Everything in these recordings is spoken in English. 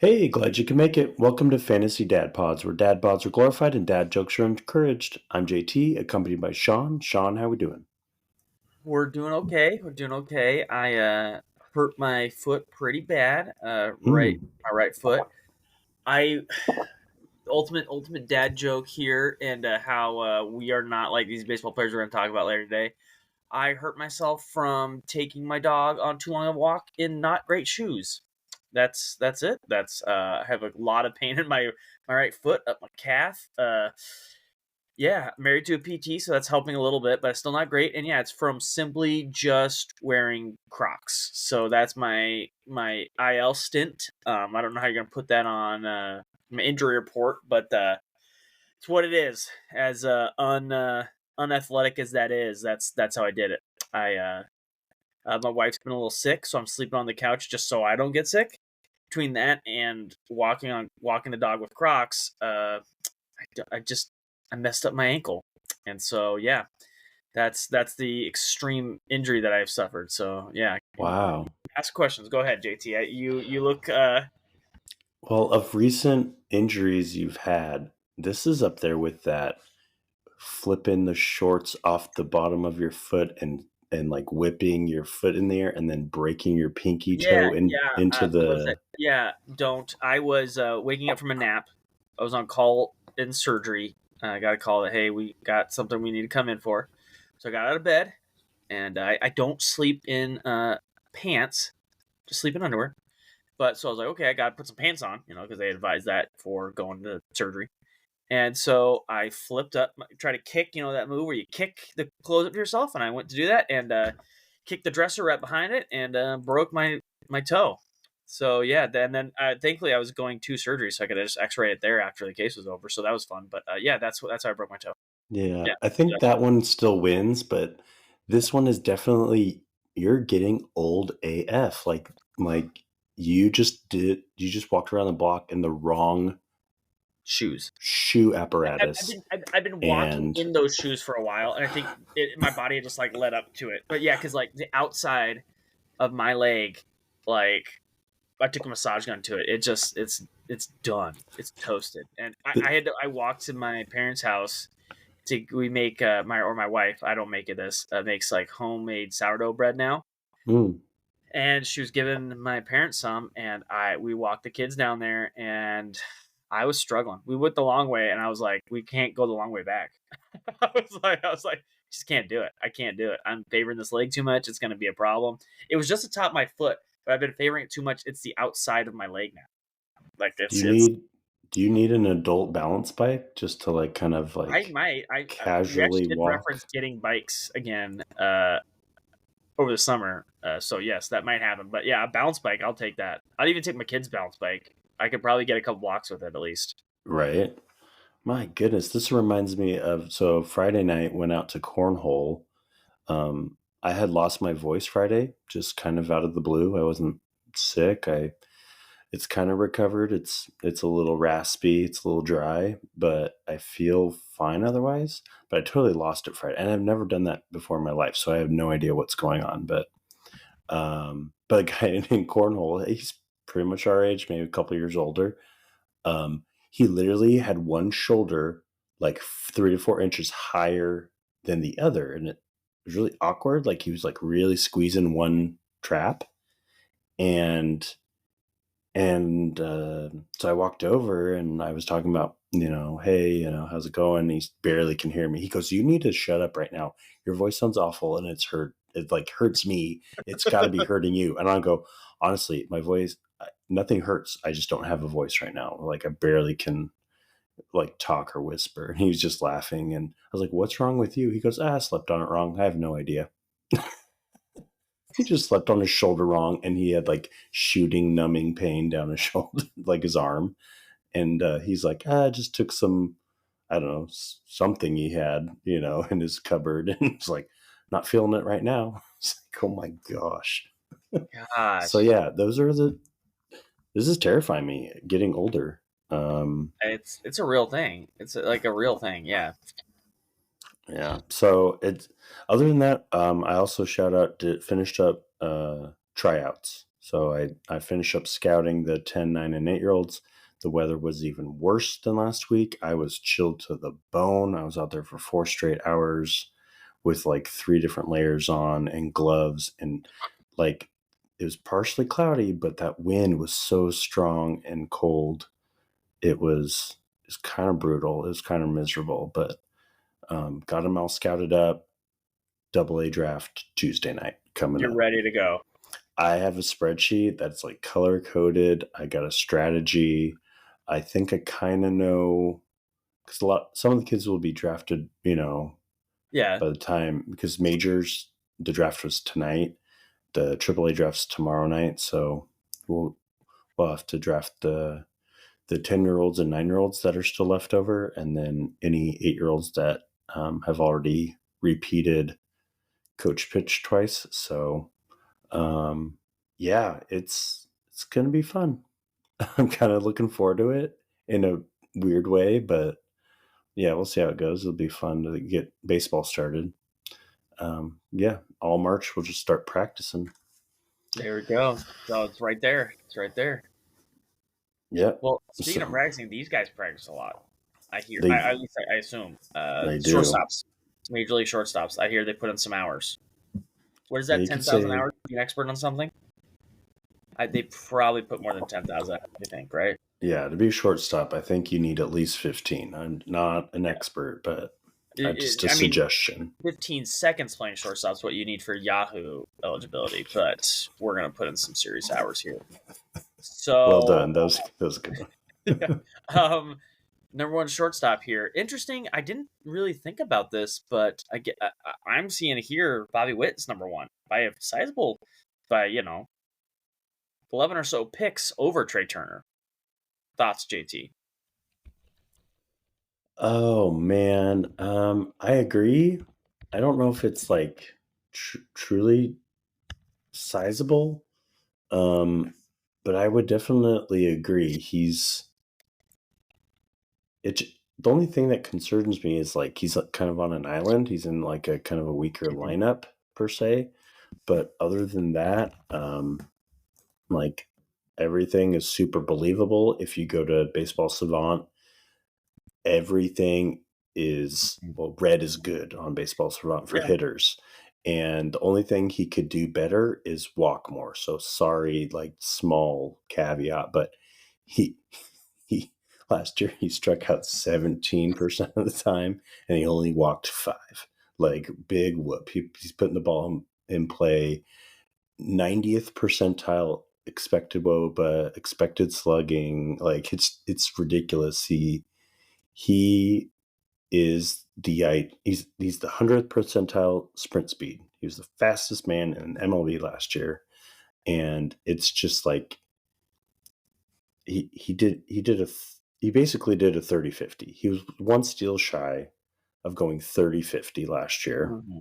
Hey, glad you can make it. Welcome to Fantasy Dad Pods, where dad bods are glorified and dad jokes are encouraged. I'm JT, accompanied by Sean. Sean, how we doing? We're doing okay. We're doing okay. I hurt my foot pretty bad. Hmm. My right foot. I ultimate dad joke here, and how we are not like these baseball players we're going to talk about later today. I hurt myself from taking my dog on too long a walk in not great shoes. That's it. I have a lot of pain in my right foot, up my calf. Yeah, married to a PT, so that's helping a little bit, but it's still not great. And yeah, it's from simply just wearing Crocs. So that's my IL stint. I don't know how you're gonna put that on my injury report, but it's what it is. As unathletic as that is, that's how I did it. I My wife's been a little sick, so I'm sleeping on the couch just so I don't get sick. Between that and walking the dog with Crocs, I just I messed up my ankle, and so yeah, that's the extreme injury that I've suffered. So yeah, Wow. ask questions. Go ahead, JT. You look Well, of recent injuries you've had, this is up there with that flipping the shorts off the bottom of your foot and like whipping your foot in the air and then breaking your pinky yeah, toe into what was it? the. Yeah, don't. I was waking up from a nap. I was on call in surgery. I got a call that hey, we got something we need to come in for. So I got out of bed, and I don't sleep in pants, just sleep in underwear. But so I was like, okay, I got to put some pants on, because they advise that before going to surgery. And so I flipped up, try to kick, that move where you kick the clothes up to yourself. And I went to do that and kicked the dresser right behind it and broke my toe. So yeah, then thankfully I was going to surgery, so I could just X-ray it there after the case was over. So that was fun. But yeah, that's how I broke my toe. Yeah, Yeah, I think that one still wins, but this one is definitely you're getting old AF. Like you just walked around the block in the wrong shoes. shoe I've apparatus. been walking And in those shoes for a while, and I think my body had just like led up to it. But yeah, because like the outside of my leg, like I took a massage gun to it. It's done. It's toasted. And I walked to my parents' house to we make my wife. I don't make it. This makes like homemade sourdough bread now. mm, And she was giving my parents some, and we walked the kids down there, and I was struggling. We went the long way, and I was like, we can't go the long way back. I was like, just can't do it. I can't do it. I'm favoring this leg too much. It's going to be a problem. It was just the top of my foot, but I've been favoring it too much. It's the outside of my leg now. Like do it's. do you need an adult balance bike just to like kind of I like might. We casually actually did walk? reference getting bikes again over the summer. So yes, that might happen. But yeah, a bounce bike, I'll take that. I'd even take my kid's bounce bike. I could probably get a couple blocks with it at least. Right? My goodness, this reminds me of so Friday night went out to cornhole. I had lost my voice Friday, just kind of out of the blue. I wasn't sick. It's kind of recovered. It's a little raspy, it's a little dry, but I feel fine otherwise. But I totally lost it Friday, and I've never done that before in my life, so I have no idea what's going on. But a guy in cornhole, he's pretty much our age, maybe a couple years older. He literally had one shoulder like 3 to 4 inches higher than the other, and it was really awkward. Like he was like really squeezing one trap, and so I walked over and I was talking about, hey, how's it going? He barely can hear me. He goes, "You need to shut up right now. Your voice sounds awful and it's hurt. It like hurts me. It's got to be hurting you." And I go, "Honestly, my voice, nothing hurts. I just don't have a voice right now. Like I barely can like talk or whisper." And he was just laughing. And I was like, "What's wrong with you?" He goes, "I slept on it wrong. I have no idea." He just slept on his shoulder wrong, and he had like shooting, numbing pain down his shoulder, like his arm. And he's like, "I just took some, I don't know, something he had, in his cupboard." And it's like, "Not feeling it right now." It's like, oh my gosh. So Gosh, yeah, this is terrifying me getting older. it's a real thing. It's like a real thing. Yeah. Yeah. So it's other than that, I also shout out to finished up tryouts. So I finished up scouting the 10, 9, and 8-year-olds. The weather was even worse than last week. I was chilled to the bone. I was out there for 4 straight hours with like 3 different layers on and gloves. And like it was partially cloudy, but that wind was so strong and cold. It's kind of brutal. It was kind of miserable, but got them all scouted up. Double A draft Tuesday night coming You're up. ready to go. I have a spreadsheet that's like color coded. I got a strategy. I think I kind of know because some of the kids will be drafted, Yeah. by the time because majors, the draft was tonight, the AAA draft's tomorrow night. So we'll have to draft the 10-year-olds and 9-year-olds that are still left over, and then any 8-year-olds that have already repeated coach pitch twice. So um, yeah, it's gonna be fun. I'm kind of looking forward to it in a weird way, but yeah, we'll see how it goes. It'll be fun to get baseball started. Yeah, all March we'll just start practicing. There we go. So it's right there. It's right there. Yep. Well, speaking of So practicing, these guys practice a lot. I hear. they At least I assume. they do. Shortstops, major league shortstops. I hear they put in some hours. What is Yeah, that? you could 10,000 say hours? Be an expert on something? They probably put more than 10,000. I think, right? yeah, to be a shortstop, I think you need at least 15. I'm not an Yeah. expert, but just a I mean, suggestion. 15 seconds playing shortstop's what you need for Yahoo eligibility, but we're gonna put in some serious hours here. Well So, done. That was a good one. um, number one shortstop here. Interesting. I didn't really think about this, but I'm seeing here Bobby Witt's number one by a sizable, by 11 or so picks over Trey Turner. Thoughts, JT? Oh man, I agree. I don't know if it's like truly sizable, um, but I would definitely agree. It. The only thing that concerns me is like he's kind of on an island. He's in like a kind of a weaker Mhm. lineup per se, but other than that, like everything is super believable. If you go to Baseball Savant, everything is well, red is good on Baseball Savant for Yeah, hitters. And the only thing he could do better is walk more. So sorry, like small caveat, but he he last year he struck out 17% of the time and he only walked 5. Like big whoop. He's putting the ball in play 90th percentile expected woba, expected slugging. Like it's ridiculous. He is he's the 100th percentile sprint speed. He was the fastest man in MLB last year, and it's just like he basically did a 30-50. He was one steal shy of going 30-50 last year, Mhm.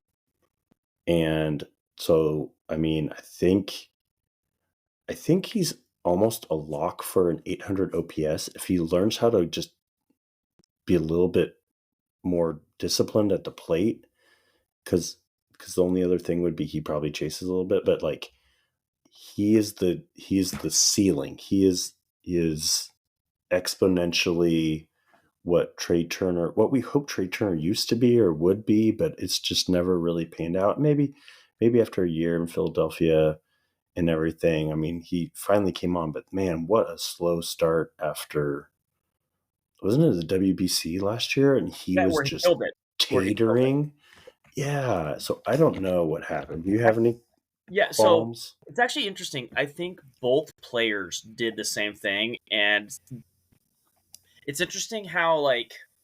and so I mean I think he's almost a lock for an 800 OPS if he learns how to just be a little bit more disciplined at the plate because the only other thing would be he probably chases a little bit, but like he is the ceiling. He is exponentially what we hope Trey Turner used to be or would be, but it's just never really panned out. Maybe after a year in Philadelphia and everything. I mean, he finally came on, but man, what a slow start after wasn't it the WBC last year? And he yeah, was where he just killed it. Where he killed it. catering. Yeah, so I don't know what happened. Do you have any Yeah, so qualms? it's actually interesting. I think both players did the same thing, and it's interesting how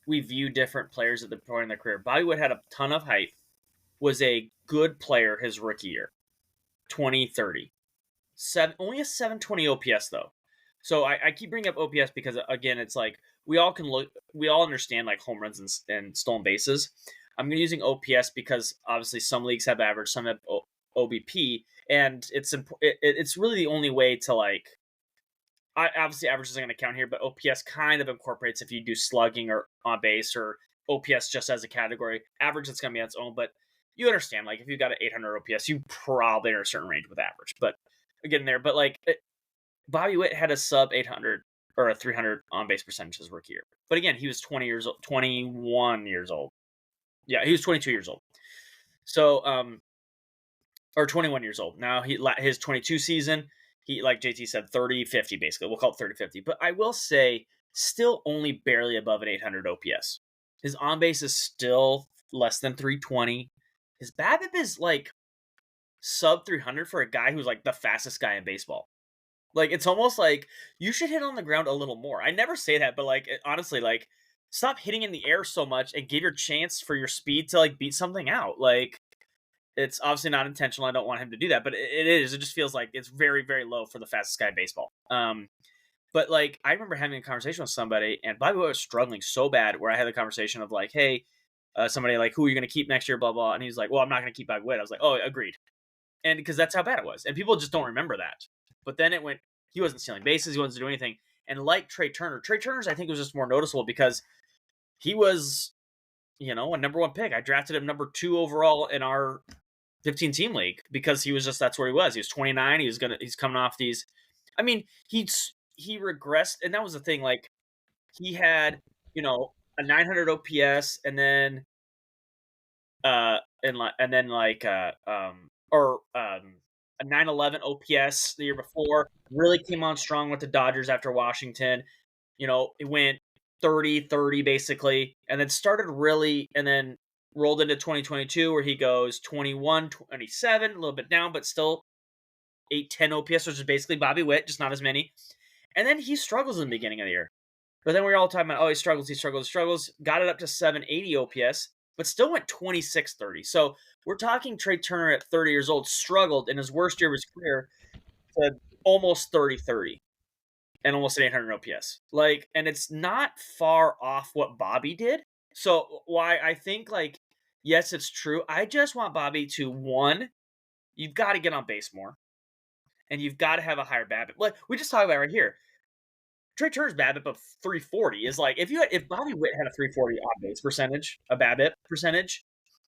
we view different players at the point in their career. Bobby Wood had a ton of hype, was a good player his rookie year, 2030. Only a 720 OPS though. So I keep bringing up OPS because again, it's like we all understand like home runs and stolen bases. I'm going to using OPS because obviously some leagues have average, some have OBP, and it's really the only way to obviously average isn't going to count here, but OPS kind of incorporates if you do slugging or on base or OPS just as a category. Average it's going to be on its own, but you understand like if you got an 800 OPS, you probably are in a certain range with average. But getting there. But like Bobby Witt had a sub 800 or a 300 on base percentage his rookie year. But again, he was 21 years old. Yeah, he was 22 years old. So, or 21 years old. Now his 22 season, he, like JT said, 30-50 basically. We'll call it 30-50. But I will say, still only barely above an 800 OPS. His on base is still less than 320. His BABIP is like sub 300 for a guy who's like the fastest guy in baseball. Like, it's almost like you should hit on the ground a little more. I never say that, but like honestly, like stop hitting in the air so much and give your chance for your speed to like beat something out. Like, it's obviously not intentional. I don't want him to do that, but it is. It just feels like it's very, very low for the fastest guy in baseball. But like I remember having a conversation with somebody, and Bobby Witt was struggling so bad, where I had the conversation of like, "Hey, somebody like, who are you going to keep next year?" Blah blah, and he's like, "Well, I'm not going to keep Bobby Witt." I was like, "Oh, agreed," and because that's how bad it was, and people just don't remember that. But then it went. He wasn't stealing bases. He wasn't doing anything, and like Trey Turner's, I think was just more noticeable because he was, a number one pick. I drafted him number 2 overall in our 15 team league because he was just that's where he was. He was 29. He's coming off these. I mean, he regressed, and that was the thing. Like he had a 900 OPS, and then a 911 OPS the year before. Really came on strong with the Dodgers after Washington. It went 30-30 basically, and then started really, and then rolled into 2022 where he goes 21-27, a little bit down, but still 810 OPS, which is basically Bobby Witt, just not as many. And then he struggles in the beginning of the year. But then we were all talking about, oh, he struggles. Got it up to 780 OPS, but still went 26-30. So we're talking Trey Turner at 30 years old struggled in his worst year of his career to almost 30-30 and almost an 800 OPS. Like, and it's not far off what Bobby did. So why I think like, yes, it's true. I just want Bobby to, one, you've got to get on base more, and you've got to have a higher BABIP. Like we just talked about right here. Trey Turner's BABIP of 340 is like if Bobby Witt had a 340 on base percentage, a BABIP percentage,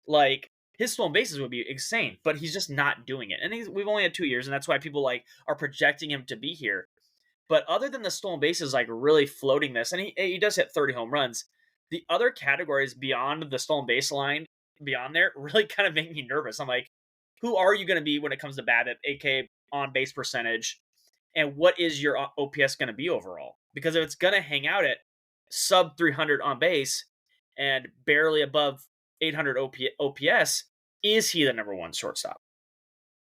like his stolen bases would be insane. But he's just not doing it, and we've only had 2 years, and that's why people like are projecting him to be here. But other than the stolen bases, like really floating this, and he does hit 30 home runs. The other categories beyond the stolen base line, beyond there, really kind of make me nervous. I'm like, who are you going to be when it comes to BABIP, aka on base percentage, and what is your OPS going to be overall? Because if it's going to hang out at sub 300 on base and barely above 800 OPS, is he the number one shortstop?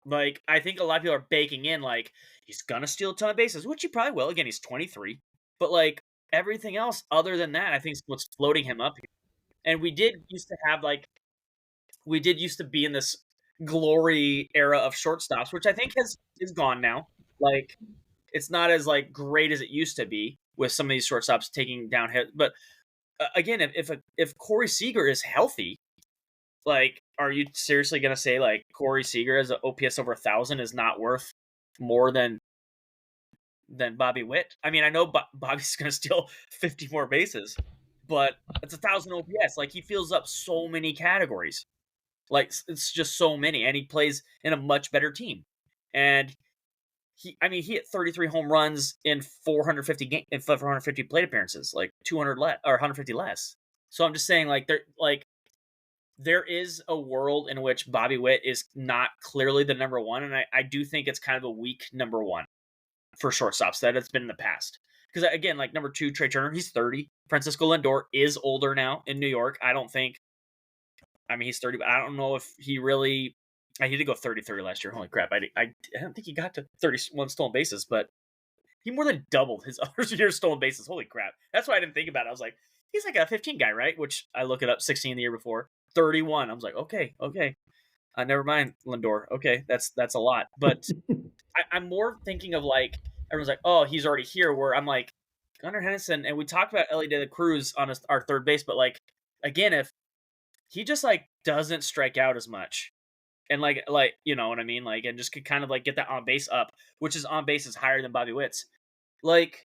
Like, I think a lot of people are baking in, like, he's going to steal a ton of bases, which he probably will. Again, he's 23. But, like, everything else other than that, I think is what's floating him up here. And we did used to be in this glory era of shortstops, which I think is gone now. Like, it's not as like great as it used to be with some of these shortstops taking down hits. But again, if Corey Seager is healthy, like, are you seriously going to say like Corey Seager as an OPS over 1,000 is not worth more than Bobby Witt? I mean, I know Bobby's going to steal 50 more bases, but it's 1,000 OPS. Like, he fills up so many categories. Like, it's just so many, and he plays in a much better team. And he hit 33 home runs in 450 plate appearances, like 200 less or 150 less. So I'm just saying, like, there is a world in which Bobby Witt is not clearly the number one, and I do think it's kind of a weak number one for shortstops that it's been in the past. Because again, like number 2, Trey Turner, he's 30. Francisco Lindor is older now in New York. He's 30, but I don't know if he really. I did go 30-30 last year. Holy crap. I don't think he got to 31 stolen bases, but he more than doubled his other year's stolen bases. Holy crap. That's why I didn't think about it. I was like, he's like a 15 guy, right? Which I look it up, 16 the year before. 31. I was like, okay. Never mind, Lindor. Okay, that's a lot. But I'm more thinking of like, everyone's like, oh, he's already here, where I'm like, Gunnar Henderson, and we talked about Ellie De La Cruz on our third base, but like, again, if he just like doesn't strike out as much, and like you know what I mean, like, and just could kind of like get that on base up, which is on base is higher than Bobby Witt's. Like,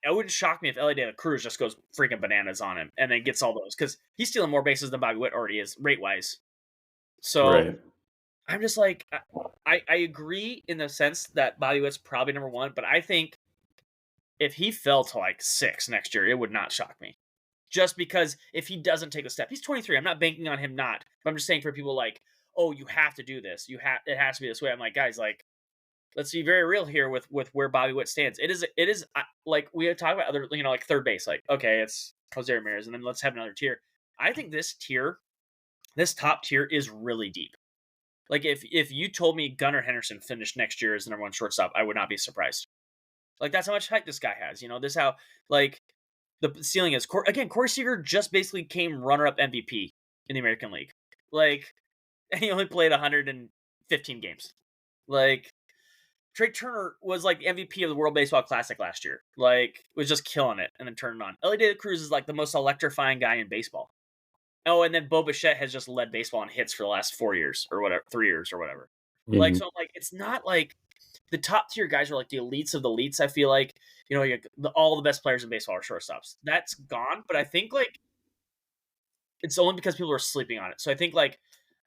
it wouldn't shock me if Ellie De La Cruz just goes freaking bananas on him and then gets all those, because he's stealing more bases than Bobby Witt already is rate wise. So Right. I'm just like, I agree in the sense that Bobby Witt's probably number one, but I think if he fell to like six next year, it would not shock me. Just because if he doesn't take a step, he's 23. I'm not banking on him not, but I'm just saying for people like, oh, you have to do this. It has to be this way. I'm like, guys, like, let's be very real here with where Bobby Witt stands. It is like we had talked about other, like third base. Like, okay, it's Jose Ramirez, and then let's have another tier. I think this top tier is really deep. Like if you told me Gunnar Henderson finished next year as the number one shortstop, I would not be surprised. Like that's how much hype this guy has. This how like the ceiling is. Again, Corey Seager just basically came runner-up MVP in the American League. Like, and he only played 115 games. Like, Trey Turner was like the MVP of the World Baseball Classic last year. Like, was just killing it and then turned on. Ellie De La Cruz is like the most electrifying guy in baseball. Oh, and then Bo Bichette has just led baseball in hits for the last 4 years or whatever, 3 years or whatever. Like, Mhm. so I'm like, it's not like the top tier guys are like the elites of the elites. I feel like all the best players in baseball are shortstops. That's gone, but I think like it's only because people are sleeping on it. So I think like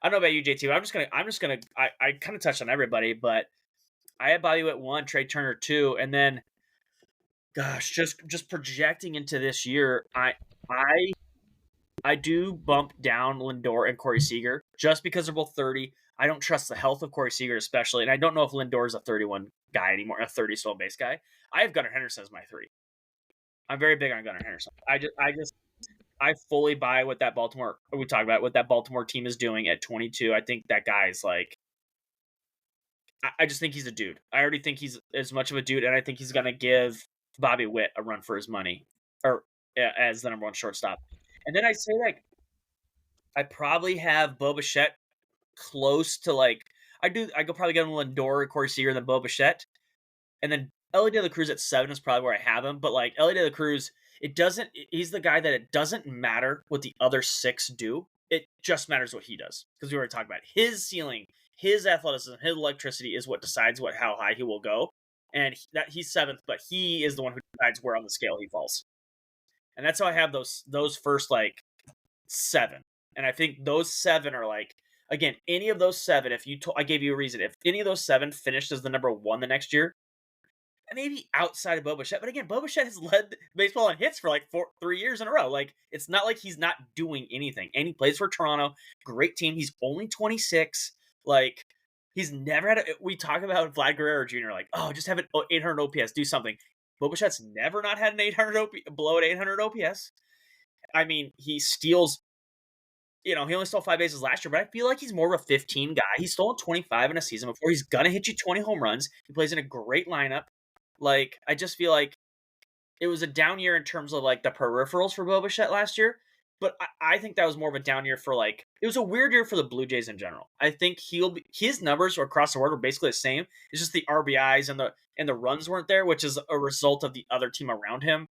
I don't know about you, JT, but I'm just gonna I kind of touched on everybody, but I had Bobby Witt one, Trey Turner two, and then gosh, just projecting into this year, I I do bump down Lindor and Corey Seager just because they're both 30. I don't trust the health of Corey Seager especially, and I don't know if Lindor is a 31 guy anymore, a 30 stolen base guy. I have Gunnar Henderson as my three. I'm very big on Gunnar Henderson. I fully buy what that Baltimore we talk about what that Baltimore team is doing at 22. I think that guy is like I just think he's a dude. I already think he's as much of a dude, and I think he's gonna give Bobby Witt a run for his money, or as the number one shortstop. And then I say like I probably have Bo Bichette close to like I do. I go probably get him Lindor, Corey Seager, then Bo Bichette, and then Ellie De La Cruz at 7 is probably where I have him. But like Ellie De La Cruz, it doesn't. He's the guy that it doesn't matter what the other six do. It just matters what he does because we already talked about it. His ceiling, his athleticism, his electricity is what decides how high he will go. And that he's seventh, but he is the one who decides where on the scale he falls. And that's how I have those first like seven. And I think those seven are like again any of those seven. If I gave you a reason, if any of those seven finished as the number one the next year, maybe outside of Bo Bichette, but again, Bo Bichette has led baseball in hits for like 3 years in a row. Like it's not like he's not doing anything. And he plays for Toronto, great team. He's only 26. Like he's never had. We talk about Vlad Guerrero Jr. Like, oh, just have an 800 OPS, do something. Bo Bichette's never not had an 800 below an 800 OPS. I mean, he steals. He only stole 5 bases last year, but I feel like he's more of a 15 guy. He's stolen 25 in a season before. He's gonna hit you 20 home runs. He plays in a great lineup. Like, I just feel like it was a down year in terms of like the peripherals for Bo Bichette last year, but I think that was more of a down year for like it was a weird year for the Blue Jays in general. I think his numbers across the board were basically the same. It's just the RBIs and the runs weren't there, which is a result of the other team around him.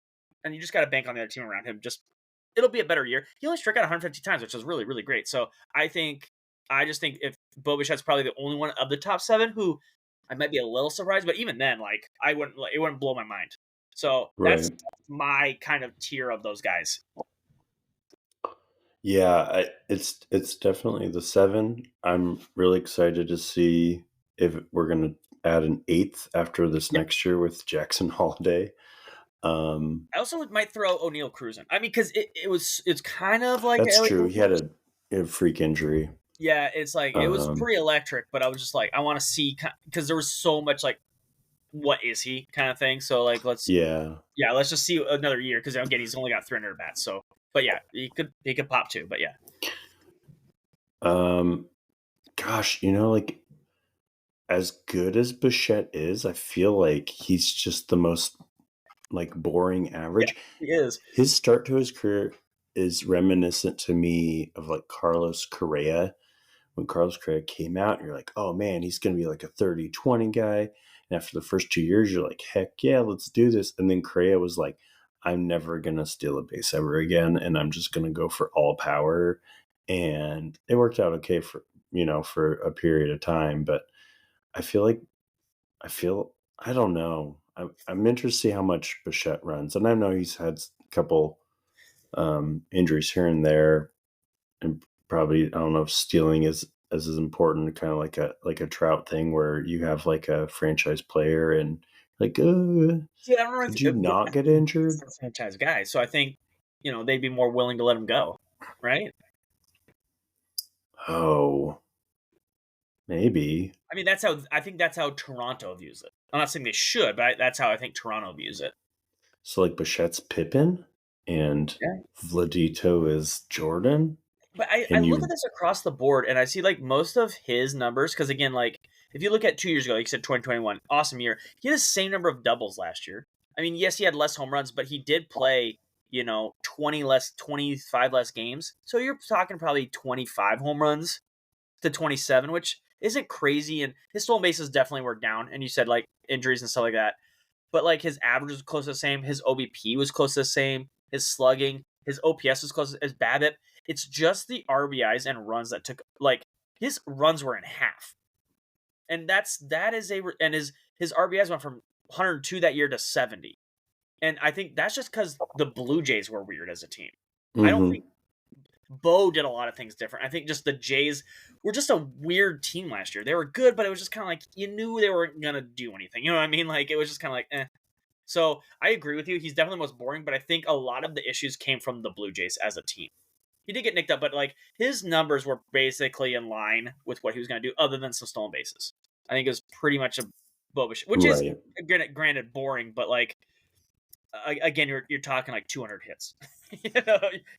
And you just got to bank on the other team around him. Just it'll be a better year. He only struck out 150 times, which is really really great. So I just think if Bo Bichette's probably the only one of the top seven who I might be a little surprised, but even then, like it wouldn't blow my mind. So that's Right. my kind of tier of those guys. Yeah, it's definitely the 7. I'm really excited to see if we're gonna add an 8th after this Yeah, next year with Jackson Holiday. Um, I also might throw O'Neal Cruz in. I mean, because it's kind of like that's true. He had a freak injury. yeah, it's like it was Um, pretty electric, but I was just like I want to see because there was so much like what is he kind of thing. So like yeah. let's just see another year because again he's only got 300 bats. So but yeah, he could pop too. But yeah, Um, gosh, like as good as Bichette is, I feel like he's just the most like boring yeah, average. he is. His start to his career is reminiscent to me of like Carlos Correa. When Carlos Correa came out, you're like, oh man, he's going to be like a 30-20 guy. And after the first 2 years, you're like, heck yeah, let's do this. And then Correa was like, I'm never going to steal a base ever again. And I'm just going to go for all power. And it worked out okay for a period of time. But I feel like, I don't know. I'm interested to see how much Bichette runs. And I know he's had a couple injuries here and there. And probably, I don't know if stealing is as important, kind of like a Trout thing where you have like a franchise player and like, See, I don't know if could you not get he's injured? a franchise guy, so I think they'd be more willing to let him go, right? Oh, maybe. I mean, that's how Toronto views it. I'm not saying they should, but that's how I think Toronto views it. So like Bichette's Pippin and Yeah. Vladito is Jordan. But I And look at you this across the board, and I see like most of his numbers. Because again, like if you look at 2 years ago, like you said 2021, awesome year. He had the same number of doubles last year. I mean, yes, he had less home runs, but he did play 25 less games. So you're talking probably 25 home runs to 27, which isn't crazy. And his stolen bases definitely were down. And you said like injuries and stuff like that. But like his average was close to the same. His OBP was close to the same. His slugging, his OPS was close as BABIP. It's just the RBIs and runs that took like his runs were in half, and his RBIs went from 102 that year to 70, and I think that's just because the Blue Jays were weird as a team. I don't Mhm. think Bo did a lot of things different. I think just the Jays were just a weird team last year. They were good, but it was just kind of like you knew they weren't gonna do anything. You know what I mean? Like it was just kind of like, eh. So I agree with you. He's definitely the most boring, but I think a lot of the issues came from the Blue Jays as a team. He did get nicked up, but like his numbers were basically in line with what he was going to do, other than some stolen bases. I think it was pretty much a bobish, which is Right. granted boring, but like again, you're talking like 200 hits.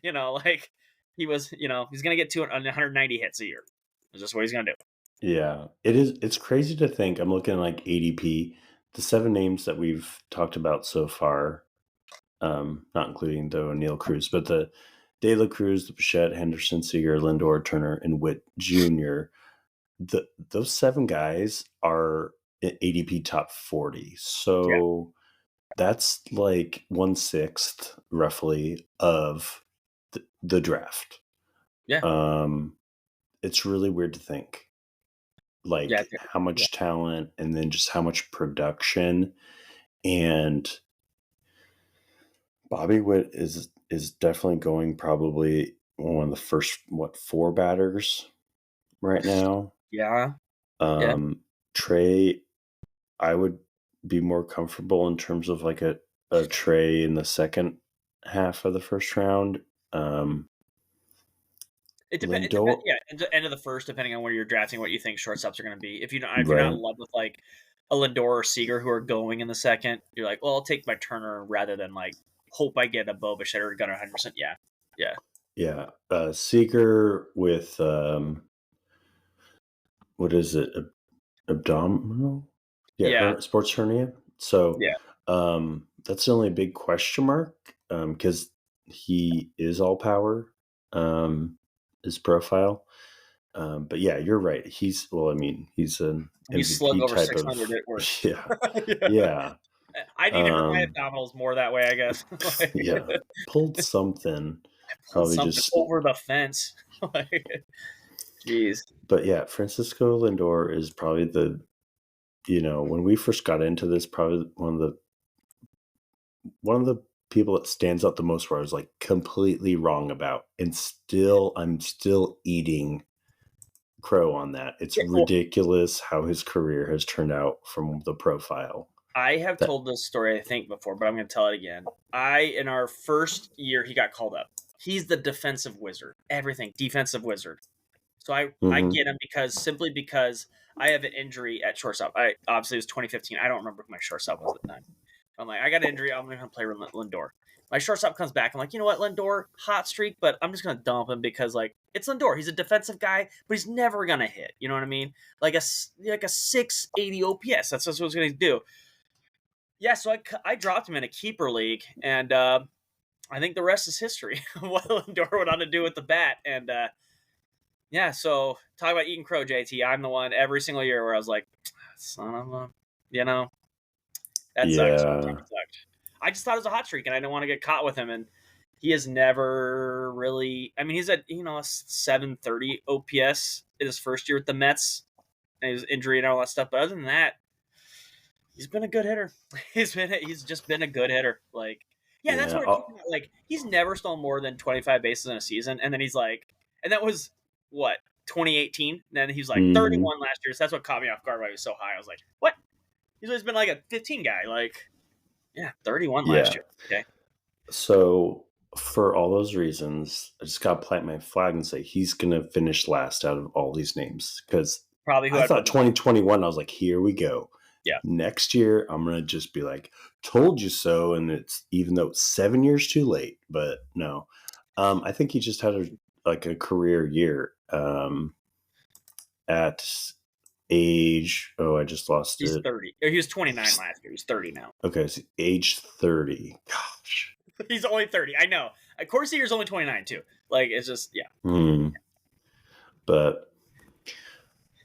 you know, like he's going to get 190 hits a year. That's just what he's going to do. Yeah. It's crazy to think. I'm looking at like ADP, the 7 names that we've talked about so far, not including the O'Neill Cruz, but the De La Cruz, the Bichette, Henderson, Seager, Lindor, Turner, and Witt Jr. Those 7 guys are ADP top 40. Yeah, So that's like 1/6 roughly of the draft. yeah, Um, it's really weird to think yeah, like how yeah, much talent and then just how much production. And Bobby Witt is definitely going probably one of the first 4 batters right now. yeah, yeah. Um, Trey, I would be more comfortable in terms of like a Trey in the second half of the first round. It depends. It depends. Lindor, Yeah, end of the first, depending on where you're drafting, what you think shortstops are going to be. If you're not in right? love with like a Lindor or Seager who are going in the second, you're like, well, I'll take my Turner rather than like hope I get a Bo Bichette or Gunnar Henderson. Yeah, yeah, Yeah, Seager with what is it? Abdominal? Yeah, yeah, sports hernia. So yeah. that's the only big question mark because he is all power, his profile. But yeah, you're right. Well, I mean, he's an He slug MVP over type 600. of It works. yeah, Yeah. yeah, I need to hurt my um, abdominals more that way, I guess. Like, yeah. Pulled something, pull probably something just. over the fence. Like, jeez. But yeah, Francisco Lindor is probably when we first got into this, probably one of the people that stands out the most where I was like completely wrong about, and I'm still eating crow on that. It's Yeah, well, ridiculous how his career has turned out from the profile. I have That told this story, I think, before, but I'm going to tell it again. In our first year, he got called up. He's the defensive wizard. Everything, defensive wizard. So I mhm. get him simply because I have an injury at shortstop. I obviously it was 2015. I don't remember who my shortstop was at the time. I'm like, I got an injury. I'm going to play Lindor. My shortstop comes back. I'm like, you know what, Lindor, hot streak, but I'm just going to dump him because like it's Lindor. He's a defensive guy, but he's never going to hit. You know what I mean? Like a 680 OPS. That's just what he's going to do. Yeah, so I dropped him in a keeper league, and I think the rest is history. What Lindor went on to do with the bat, and yeah. So talk about eating crow, JT. I'm the one every single year where I was like, son of a, you know, that sucked. Yeah, That sucked. I just thought it was a hot streak, and I didn't want to get caught with him. And he has never really. I mean, he's at a 730 OPS in his first year with the Mets, and his injury and all that stuff. But other than that, he's been a good hitter. He's just been a good hitter. Like, yeah, that's yeah. what it came out. Like, he's never stolen more than 25 bases in a season, and then he's like, and that was what 2018. And then he was like Hmm. 31 last year. So that's what caught me off guard. Why he was so high. I was like, what? He's always been like a 15 guy. Like, yeah, 31 last Yeah. year. Okay. So for all those reasons, I just got to plant my flag and say he's going to finish last out of all these names because Probably who I I'd put thought in the top. 2021, I was like, here we go. Yeah. Next year, I'm going to just be like, told you so. And it's even though it's 7 years too late, but no. I think he just had a career year at age, oh, I just lost He's it. 30. He was 29 last year. He's 30 now. Okay, so age 30. Gosh. He's only 30. I know. Corey Seager's only 29 too. Like, it's just, yeah. But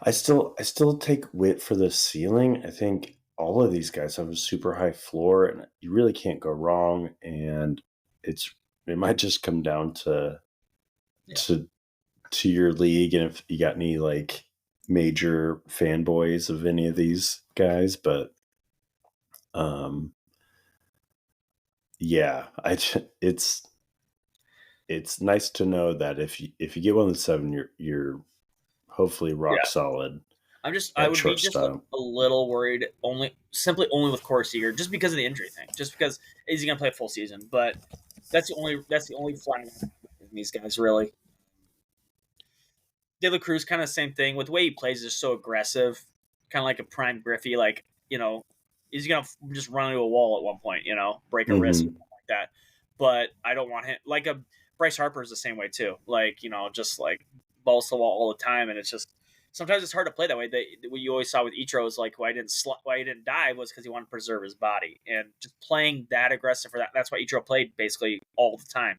I still take Witt for the ceiling. I think all of these guys have a super high floor, and you really can't go wrong. And it might just come down to your league, and if you got any like major fanboys of any of these guys. But yeah, it's nice to know that if you get one of the 7, you're hopefully rock Yeah. solid. I At would be just a shortstop. little worried only with Corey Seager, just because of the injury thing. Just because is he gonna play a full season? But that's the only flying in these guys really. De La Cruz kind of same thing with the way he plays is so aggressive, kind of like a prime Griffey. Like, he's gonna just run into a wall at one point, break a wrist or Mm-hmm. something like that. But I don't want him like a Bryce Harper is the same way too. Like, just like balls to the wall all the time, and it's just sometimes it's hard to play that way. What you always saw with Ichiro is like why he didn't dive was because he wanted to preserve his body, and just playing that aggressive for that. That's why Ichiro played basically all the time.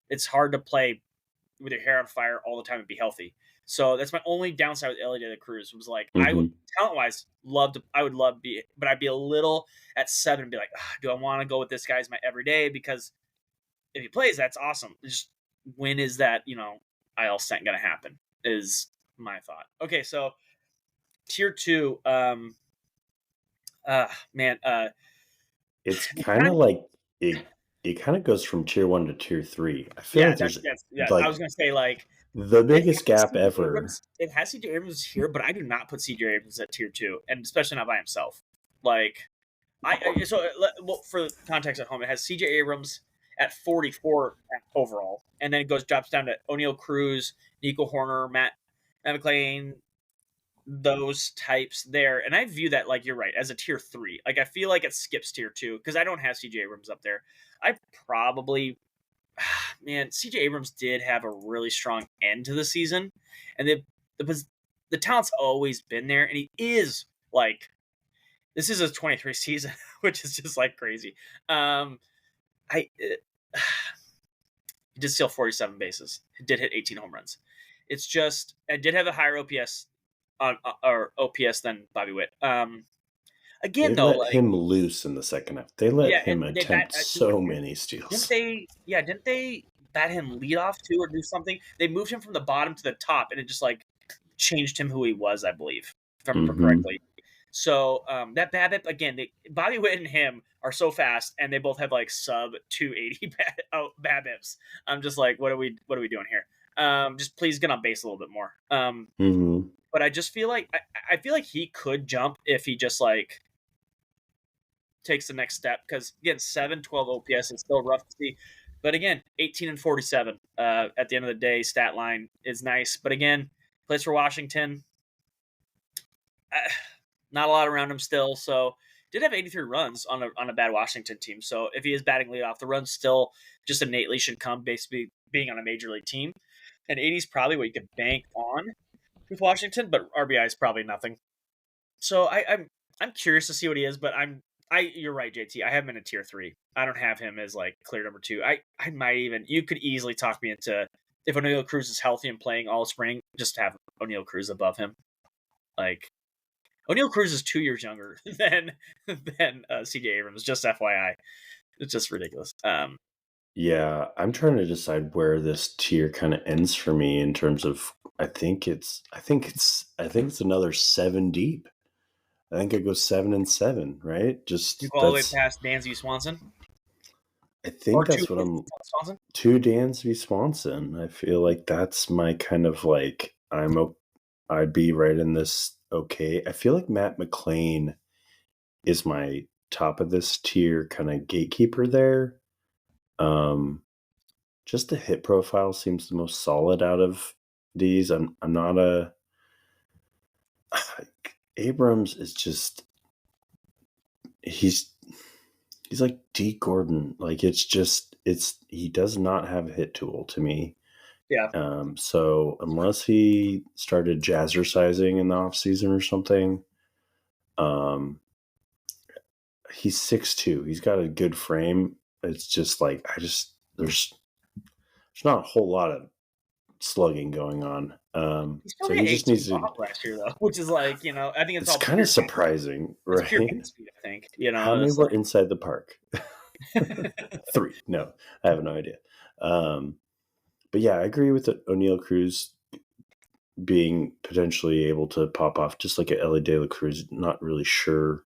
It's hard to play with your hair on fire all the time and be healthy. So that's my only downside with Ellie De La Cruz was like I would Mm-hmm. talent wise I would love to be, but I'd be a little at 7 and be like, do I want to go with this guy as my everyday? Because if he plays, that's awesome. Just when is that IL sent going to happen? Is my thought. Okay, so tier 2, man, It's kind of like it kind of goes from tier 1 to tier 3. I feel yeah, like there's that's yeah. I was like gonna say like the it biggest has gap CJ ever. Abrams. It has CJ Abrams here, but I do not put CJ Abrams at tier 2, and especially not by himself. Like well, for context at home, it has CJ Abrams at 44 overall, and then it drops down to O'Neal Cruz, Nico Horner, Matt McClain, those types there. And I view that, like, you're right, as a tier 3. Like, I feel like it skips tier 2 because I don't have CJ Abrams up there. I probably, man, CJ Abrams did have a really strong end to the season, and the talent's always been there, and he is like, this is his 23 season, which is just like crazy. He did steal 47 bases. He did hit 18 home runs. It's just I did have a higher OPS or OPS than Bobby Witt. They Again though, let like, him loose in the second half. They let yeah, him and they bat. attempt so many steals. Didn't they bat him lead off too or do something? They moved him from the bottom to the top, and it just like changed him who he was, I believe, if I remember Mm-hmm. correctly. So that BABIP again, Bobby Witt and him are so fast, and they both have like sub 280 BABIPs. I'm just like, what are we doing here? Just please get on base a little bit more. Mm-hmm. But I just feel like I feel like he could jump if he just like takes the next step, because again, 712 OPS is still rough to see. But again, 18 and 47 at the end of the day, stat line is nice. But again, plays for Washington. Not a lot around him still. So did have 83 runs on a bad Washington team. So if he is batting leadoff, the runs still just innately should come basically being on a major league team. And 80 is probably what you could bank on with Washington, but RBI is probably nothing. So I'm curious to see what he is, but you're right, JT. I have him in a tier 3. I don't have him as like clear number 2. I might even, you could easily talk me into, if O'Neal Cruz is healthy and playing all spring, just have O'Neal Cruz above him. Like, O'Neal Cruz is 2 years younger than CJ Abrams. Just FYI, it's just ridiculous. Yeah, I'm trying to decide where this tier kind of ends for me in terms of I think it's another 7 deep. I think it goes 7 and 7, right? You Just go all the way past Dansby Swanson, I think or two that's what I'm Swanson. 2 Dansby Swanson. I feel like that's my kind of like I'd be right in this okay. I feel like Matt McLean is my top of this tier kind of gatekeeper there. Um, just the hit profile seems the most solid out of these. I'm not a Abrams is just he's he's like D Gordon. Like it's he does not have a hit tool to me. Yeah. So unless he started jazzercising in the off season or something, um, he's 6'2". He's got a good frame. It's just like there's not a whole lot of slugging going on. He still So hit he just 18 needs to. bombs last year though, which is like, I think it's It's all kind pure of bat speed. surprising, It's pure right? bat speed, I think. How many It's were inside the park? like 3. No, I have no idea. But yeah, I agree with O'Neal Cruz being potentially able to pop off just like a Ellie De La Cruz. Not really sure,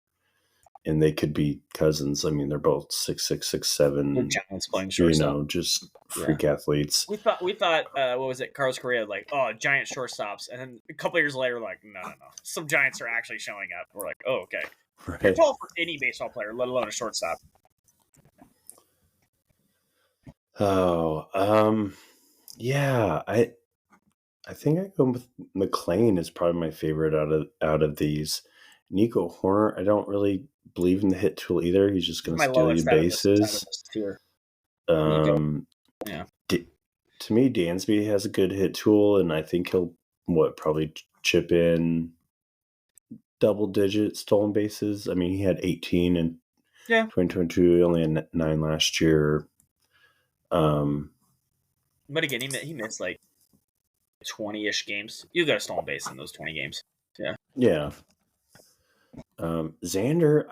and they could be cousins. I mean, they're both 6'6", the 6'7". Giants playing shortstop. Just Yeah. freak athletes. We thought what was it, Carlos Correa, like, oh, giant shortstops, and then a couple years later, like, no, some Giants are actually showing up. We're like, oh, okay, you're Right. tall for any baseball player, let alone a shortstop. Oh, yeah. I think I go with McLean is probably my favorite out of these. Nico Horner, I don't really believe in the hit tool either. He's just He's going to my steal you lowest bases. tier. Nico, Um, yeah, to me, Dansby has a good hit tool, and I think he'll probably chip in double digit stolen bases. I mean, he had 18 in yeah. 2022. He only had 9 last year. Um, But again, he missed like 20-ish games. You got a stolen base in those 20 games. Yeah, yeah. Xander,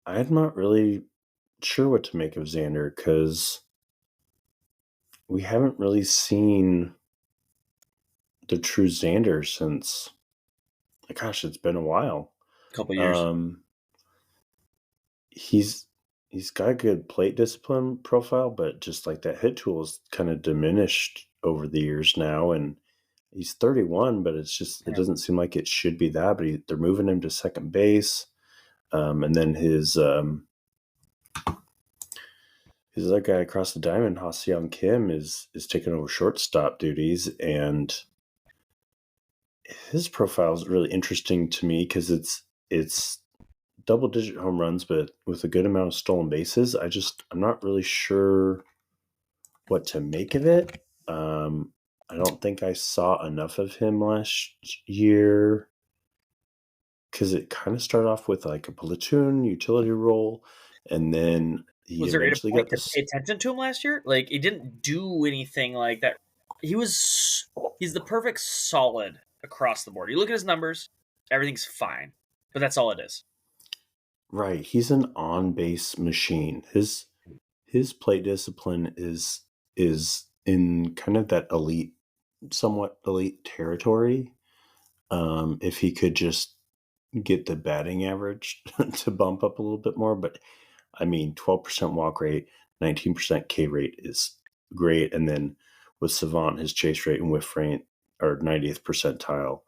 I'm not really sure what to make of Xander because we haven't really seen the true Xander since, gosh, it's been a while. a couple years. Um, he's got a good plate discipline profile, but just like that hit tool is kind of diminished over the years now, and he's 31, but it Yeah. doesn't seem like it should be that. But they're moving him to second base, and then his other guy across the diamond, Ha-Seong Kim, is taking over shortstop duties, and his profile is really interesting to me because it's double digit home runs, but with a good amount of stolen bases. I'm not really sure what to make of it. I don't think I saw enough of him last year because it kind of started off with like a platoon utility role, and then he Was there any eventually point got to pay this. attention to him last year? Like, he didn't do anything like that. He's the perfect solid across the board. You look at his numbers, everything's fine, but that's all it is. Right, he's an on base machine. His plate discipline is in kind of that somewhat elite territory. If he could just get the batting average to bump up a little bit more, but I mean, 12% walk rate, 19% K rate is great, and then with Savant, his chase rate and whiff rate are 90th percentile.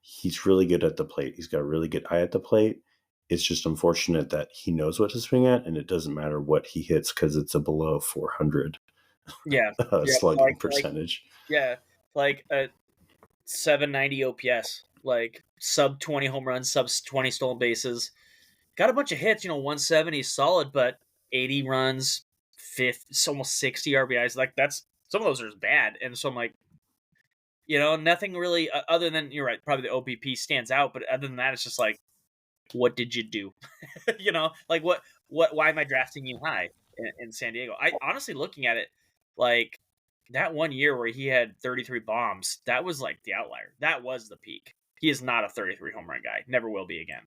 He's really good at the plate. He's got a really good eye at the plate. It's just unfortunate that he knows what to swing at, and it doesn't matter what he hits because it's a below 400 Yeah, yeah, slugging percentage. yeah, like a 790 OPS, like sub 20 home runs, sub 20 stolen bases. Got a bunch of hits, 170 solid, but 80 runs, it's almost 60 RBIs. Like, that's some of those are bad, and so I'm like, nothing really other than, you're right, probably the OBP stands out, but other than that, it's just like, what did you do? Like, why am I drafting you high in San Diego? I honestly, looking at it, like, that one year where he had 33 bombs, that was like the outlier. That was the peak. He is not a 33 home run guy. Never will be again.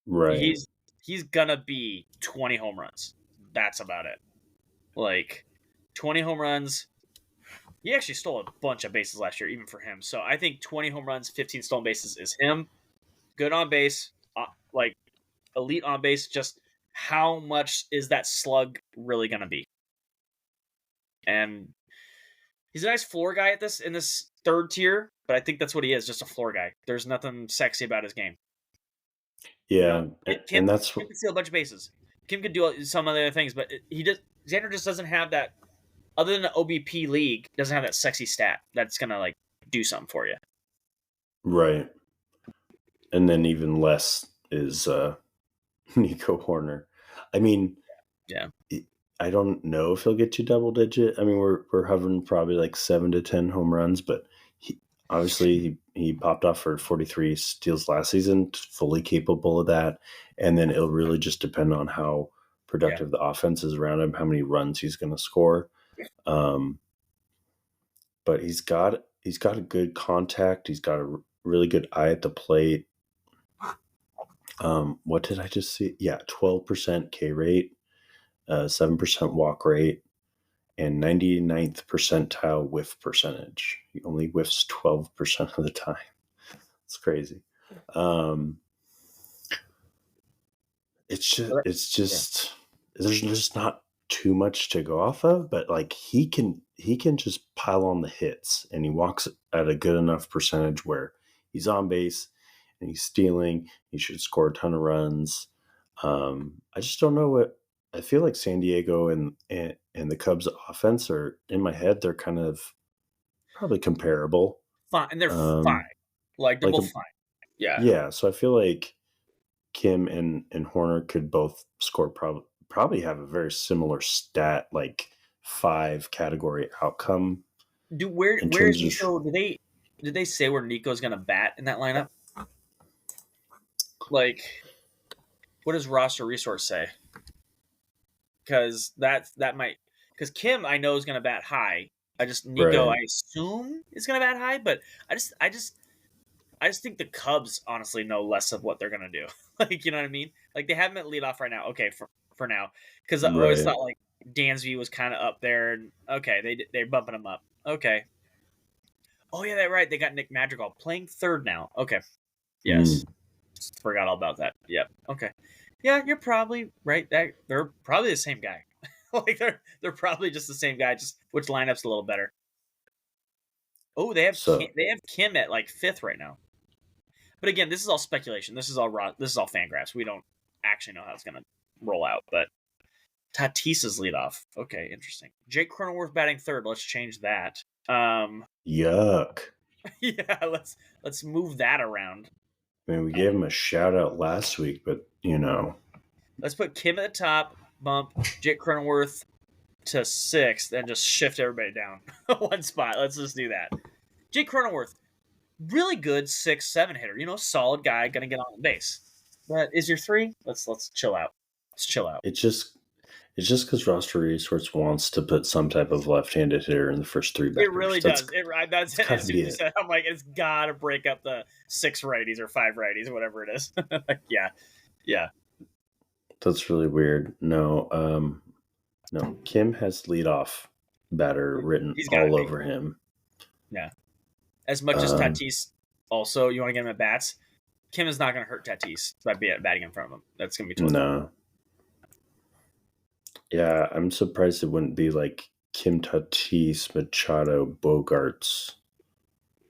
Right. He's gonna be 20 home runs. That's about it. Like, 20 home runs. He actually stole a bunch of bases last year, even for him. So I think 20 home runs, 15 stolen bases is him. Good on base, like elite on base. Just how much is that slug really gonna be? And he's a nice floor guy in this third tier. but I think that's what he is, just a floor guy. There's nothing sexy about his game. You know, Yeah, and that's Kim can steal a bunch of bases. Kim could do some other things, but he just Xander just doesn't have that. Other than the OBP league, doesn't have that sexy stat that's gonna like do something for you. right. And then even less is Nico Horner. I mean, Yeah, I don't know if he'll get you double digit. I mean, we're hovering probably like 7 to 10 home runs, but he obviously he popped off for 43 steals last season, fully capable of that. And then it'll really just depend on how yeah. productive the offense is around him, how many runs he's going to score. Um, but he's got a good contact. He's got a really good eye at the plate. What did I just see? Yeah, 12% K rate, 7% walk rate, and 99th percentile whiff percentage. He only whiffs 12% of the time. It's crazy. Um, Yeah. it's just there's just not too much to go off of, but like he can just pile on the hits, and he walks at a good enough percentage where he's on base and he's stealing. He should score a ton of runs. I just don't know what I feel like. San Diego and the Cubs offense are in my head. They're kind of probably comparable. Fine, and they're fine. Um, Like they're like both fine. Yeah. yeah, so I feel like Kim and Horner could both score probably have a very similar stat, like 5 category outcome Do in where is terms of Nico? Did they say where Nico's gonna bat in that lineup? Like, what does roster resource say? Because that might because Kim I know is gonna bat high. I just Nico I right, assume is gonna bat high, but I just think the Cubs honestly know less of what they're gonna do. Like you know what I mean? Like they have him at leadoff right now. Okay, for now, because I always right. thought like Dansby was kind of up there. And okay, they're bumping him up. Okay. Oh yeah, that's right. They got Nick Madrigal playing third now. Okay. Mm. Yes. Forgot all about that. Yep. Okay. Yeah, you're probably right. That they're probably the same guy. Like they're probably just the same guy. Just which lineup's a little better. Oh, So They have Kim at like fifth right now. But again, this is all speculation. This is all raw. This is all fan graphs. We don't actually know how it's gonna roll out. But Tatis's leadoff. Okay, interesting. Jake Cronenworth batting third. Let's change that. yuck. Yeah, let's move that around. I mean, we gave him a shout out last week, but Let's put Kim at the top, bump Jake Cronenworth to sixth, and just shift everybody down one spot. Let's just do that. Jake Cronenworth, really good 6-7 hitter. You know, solid guy, gonna get on the base. But is your three? Let's chill out. Let's chill out. it's just because roster resource wants to put some type of left-handed hitter in the first three It batters. really does. That's That's it. got As to soon be as you it. said, I'm like, it's got to break up the 6 righties or 5 righties, whatever it is. Like, yeah, yeah. That's really weird. No, Kim has leadoff batter written He's got to all be. over him. Yeah. As much as Um, Tatis, also, you want to get him at bats. Kim is not going to hurt Tatis by batting in front of him. That's going to be totally fine. no, yeah, I'm surprised it wouldn't be like Kim, Tatis, Machado, Bogarts,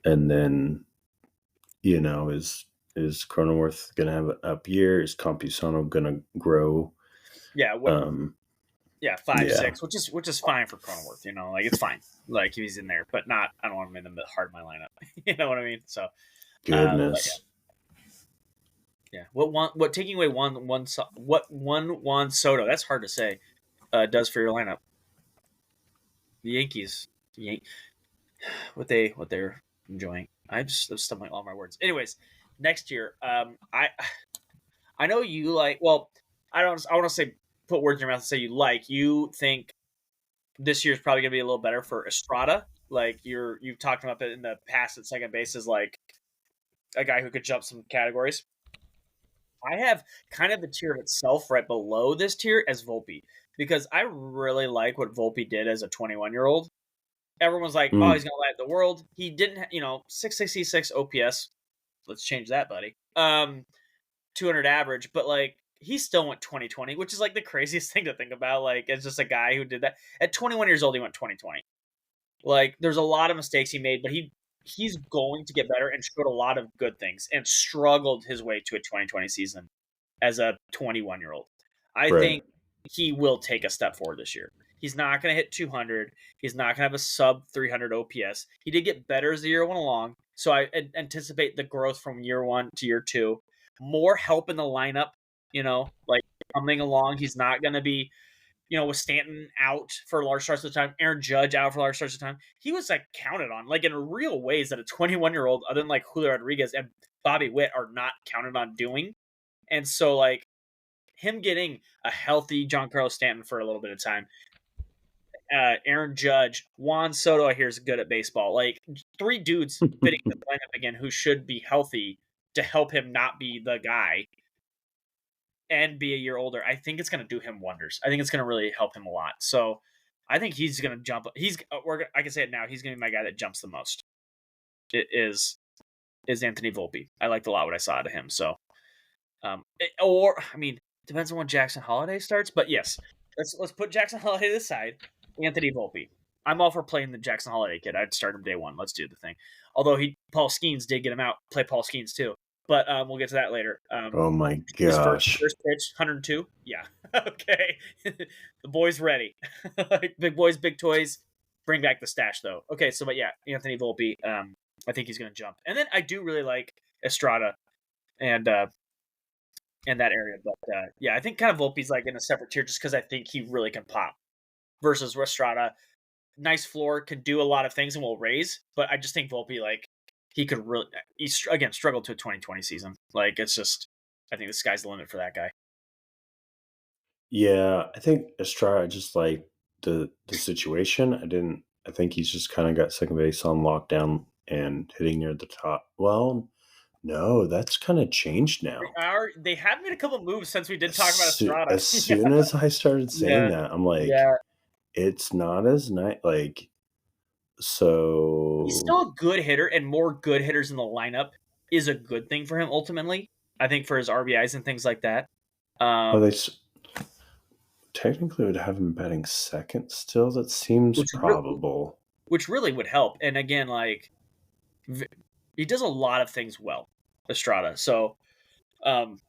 and then is Cronenworth gonna have an up year? Is Campusano gonna grow? Yeah, what? Um, Yeah, five, yeah, 6, which is fine for Cronenworth. You know, like it's fine. Like if he's in there, but not. I don't want him in the hard my lineup. You know what I mean? So, but goodness. yeah. What taking away what one Juan Soto? That's hard to say. Does for your lineup. The Yankees, what they're enjoying. I'm stumbling all my words. Anyways, next year, I know you like. Well, I don't. I want to say put words in your mouth and say you like. You think this year's probably going to be a little better for Estrada. Like you've talked about it in the past at second base as like a guy who could jump some categories. I have kind of the tier of itself right below this tier as Volpe because I really like what Volpe did as a 21-year-old. Everyone's like, "Oh, he's Mm, gonna light the world." He didn't, 666 OPS. Let's change that, buddy. 200 average, but like he still went 2020, which is like the craziest thing to think about. Like, it's just a guy who did that at 21 years old. He went 2020. Like, there's a lot of mistakes he made, but he's going to get better and showed a lot of good things and struggled his way to a 2020 season as a 21-year-old. I Right. think he will take a step forward this year. He's not going to hit 200. He's not going to have a sub 300 OPS. He did get better as the year went along. So I anticipate the growth from year 1 to year 2. More help in the lineup, like coming along. He's not going to be, with Stanton out for large stretches of the time, Aaron Judge out for large stretches of the time. He was like counted on, like in real ways that a 21-year-old, other than like Julio Rodriguez and Bobby Witt, are not counted on doing. And so, like, him getting a healthy Giancarlo Stanton for a little bit of time, Aaron Judge, Juan Soto, I hear is good at baseball. Like 3 dudes fitting the lineup again who should be healthy to help him not be the guy and be a year older. I think it's going to do him wonders. I think it's going to really help him a lot. So I think he's going to jump. I can say it now. He's going to be my guy that jumps the most. It is Anthony Volpe. I liked a lot what I saw out of him. So, depends on when Jackson Holiday starts. But yes, let's put Jackson Holiday aside. Anthony Volpe. I'm all for playing the Jackson Holiday kid. I'd start him day 1. Let's do the thing. Although Paul Skeens did get him out. Play Paul Skeens too. But we'll get to that later. Oh my His first gosh. pitch, 102. Yeah. Okay. The boy's ready. Like, big boys, big toys. Bring back the stash, though. Okay, but yeah, Anthony Volpe. I think he's going to jump. And then I do really like Estrada and that area. But yeah, I think kind of Volpe's like in a separate tier just because I think he really can pop. Versus Estrada, nice floor, could do a lot of things and will raise. But I just think Volpe, like, he could really, again, struggled to a 2020 season. Like, it's just, I think the sky's the limit for that guy. Yeah, I think Estrada just like the situation. I think he's just kind of got second base on lockdown and hitting near the top. Well, no, that's kind of changed now. They have made a couple moves since we did talk about Estrada. As soon as I started saying Yeah, that, I'm like, yeah. it's not as nice. Like, He's so, still a good hitter, and more good hitters in the lineup is a good thing for him ultimately. I think for his RBIs and things like that. well, technically would have him batting second still. That seems probable. Which really would help. And again, like, he does a lot of things well, Estrada. So, and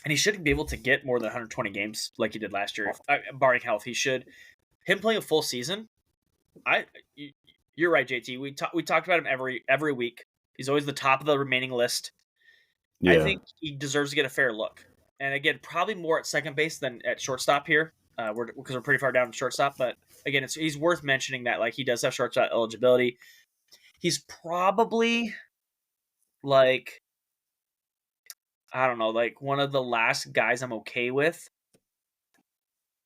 he shouldn't be able to get more than 120 games like he did last year, barring health. He should. Him playing a full season, you're right, JT. We talked about him every week. He's always the top of the remaining list. Yeah. I think he deserves to get a fair look. And again, probably more at second base than at shortstop here, because we're pretty far down in shortstop. But again, he's worth mentioning that, like, he does have shortstop eligibility. He's probably, like, I don't know, like one of the last guys I'm okay with.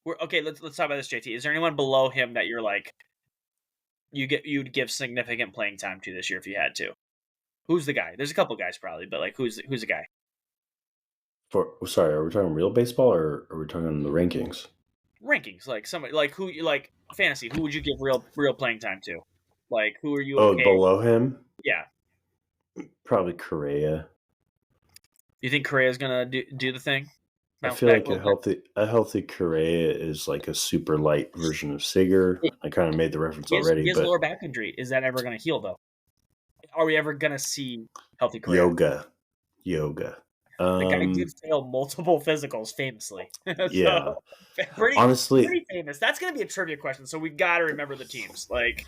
Let's talk about this, JT. Is there anyone below him that you're like, you'd give significant playing time to this year if you had to? Who's the guy? There's a couple guys probably, but like, who's the guy? Sorry, are we talking real baseball or are we talking the rankings? Rankings, like somebody, like who, like fantasy. Who would you give real playing time to? Like, who are you Oh, okay? below him? Yeah. Probably Correa. You think Correa's gonna do the thing? I Bounce feel back like a a healthy Correa is like a super light version of Seager. bit? I kind of made the reference He already, has but lower back injury. Is that ever gonna heal though? Are we ever gonna see healthy Correa? yoga. The guy did fail multiple physicals famously. Yeah. Honestly, Honestly, pretty famous. That's going to be a trivia question, so we got to remember the teams. Like,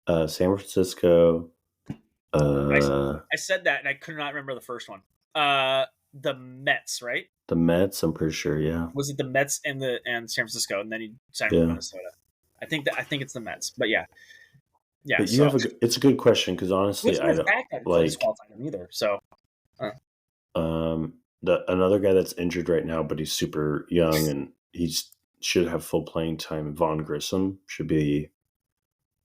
San Francisco. I said that, and I could not remember the first one. The Mets, right? The Mets. I'm pretty sure. Yeah. Was it the Mets and San Francisco, and then he signed with Minnesota? I think it's the Mets, but yeah. But you have it's a good question because honestly, I don't like disqualify him either. So, another guy that's injured right now, but he's super young and should have full playing time. Vaughn Grissom should be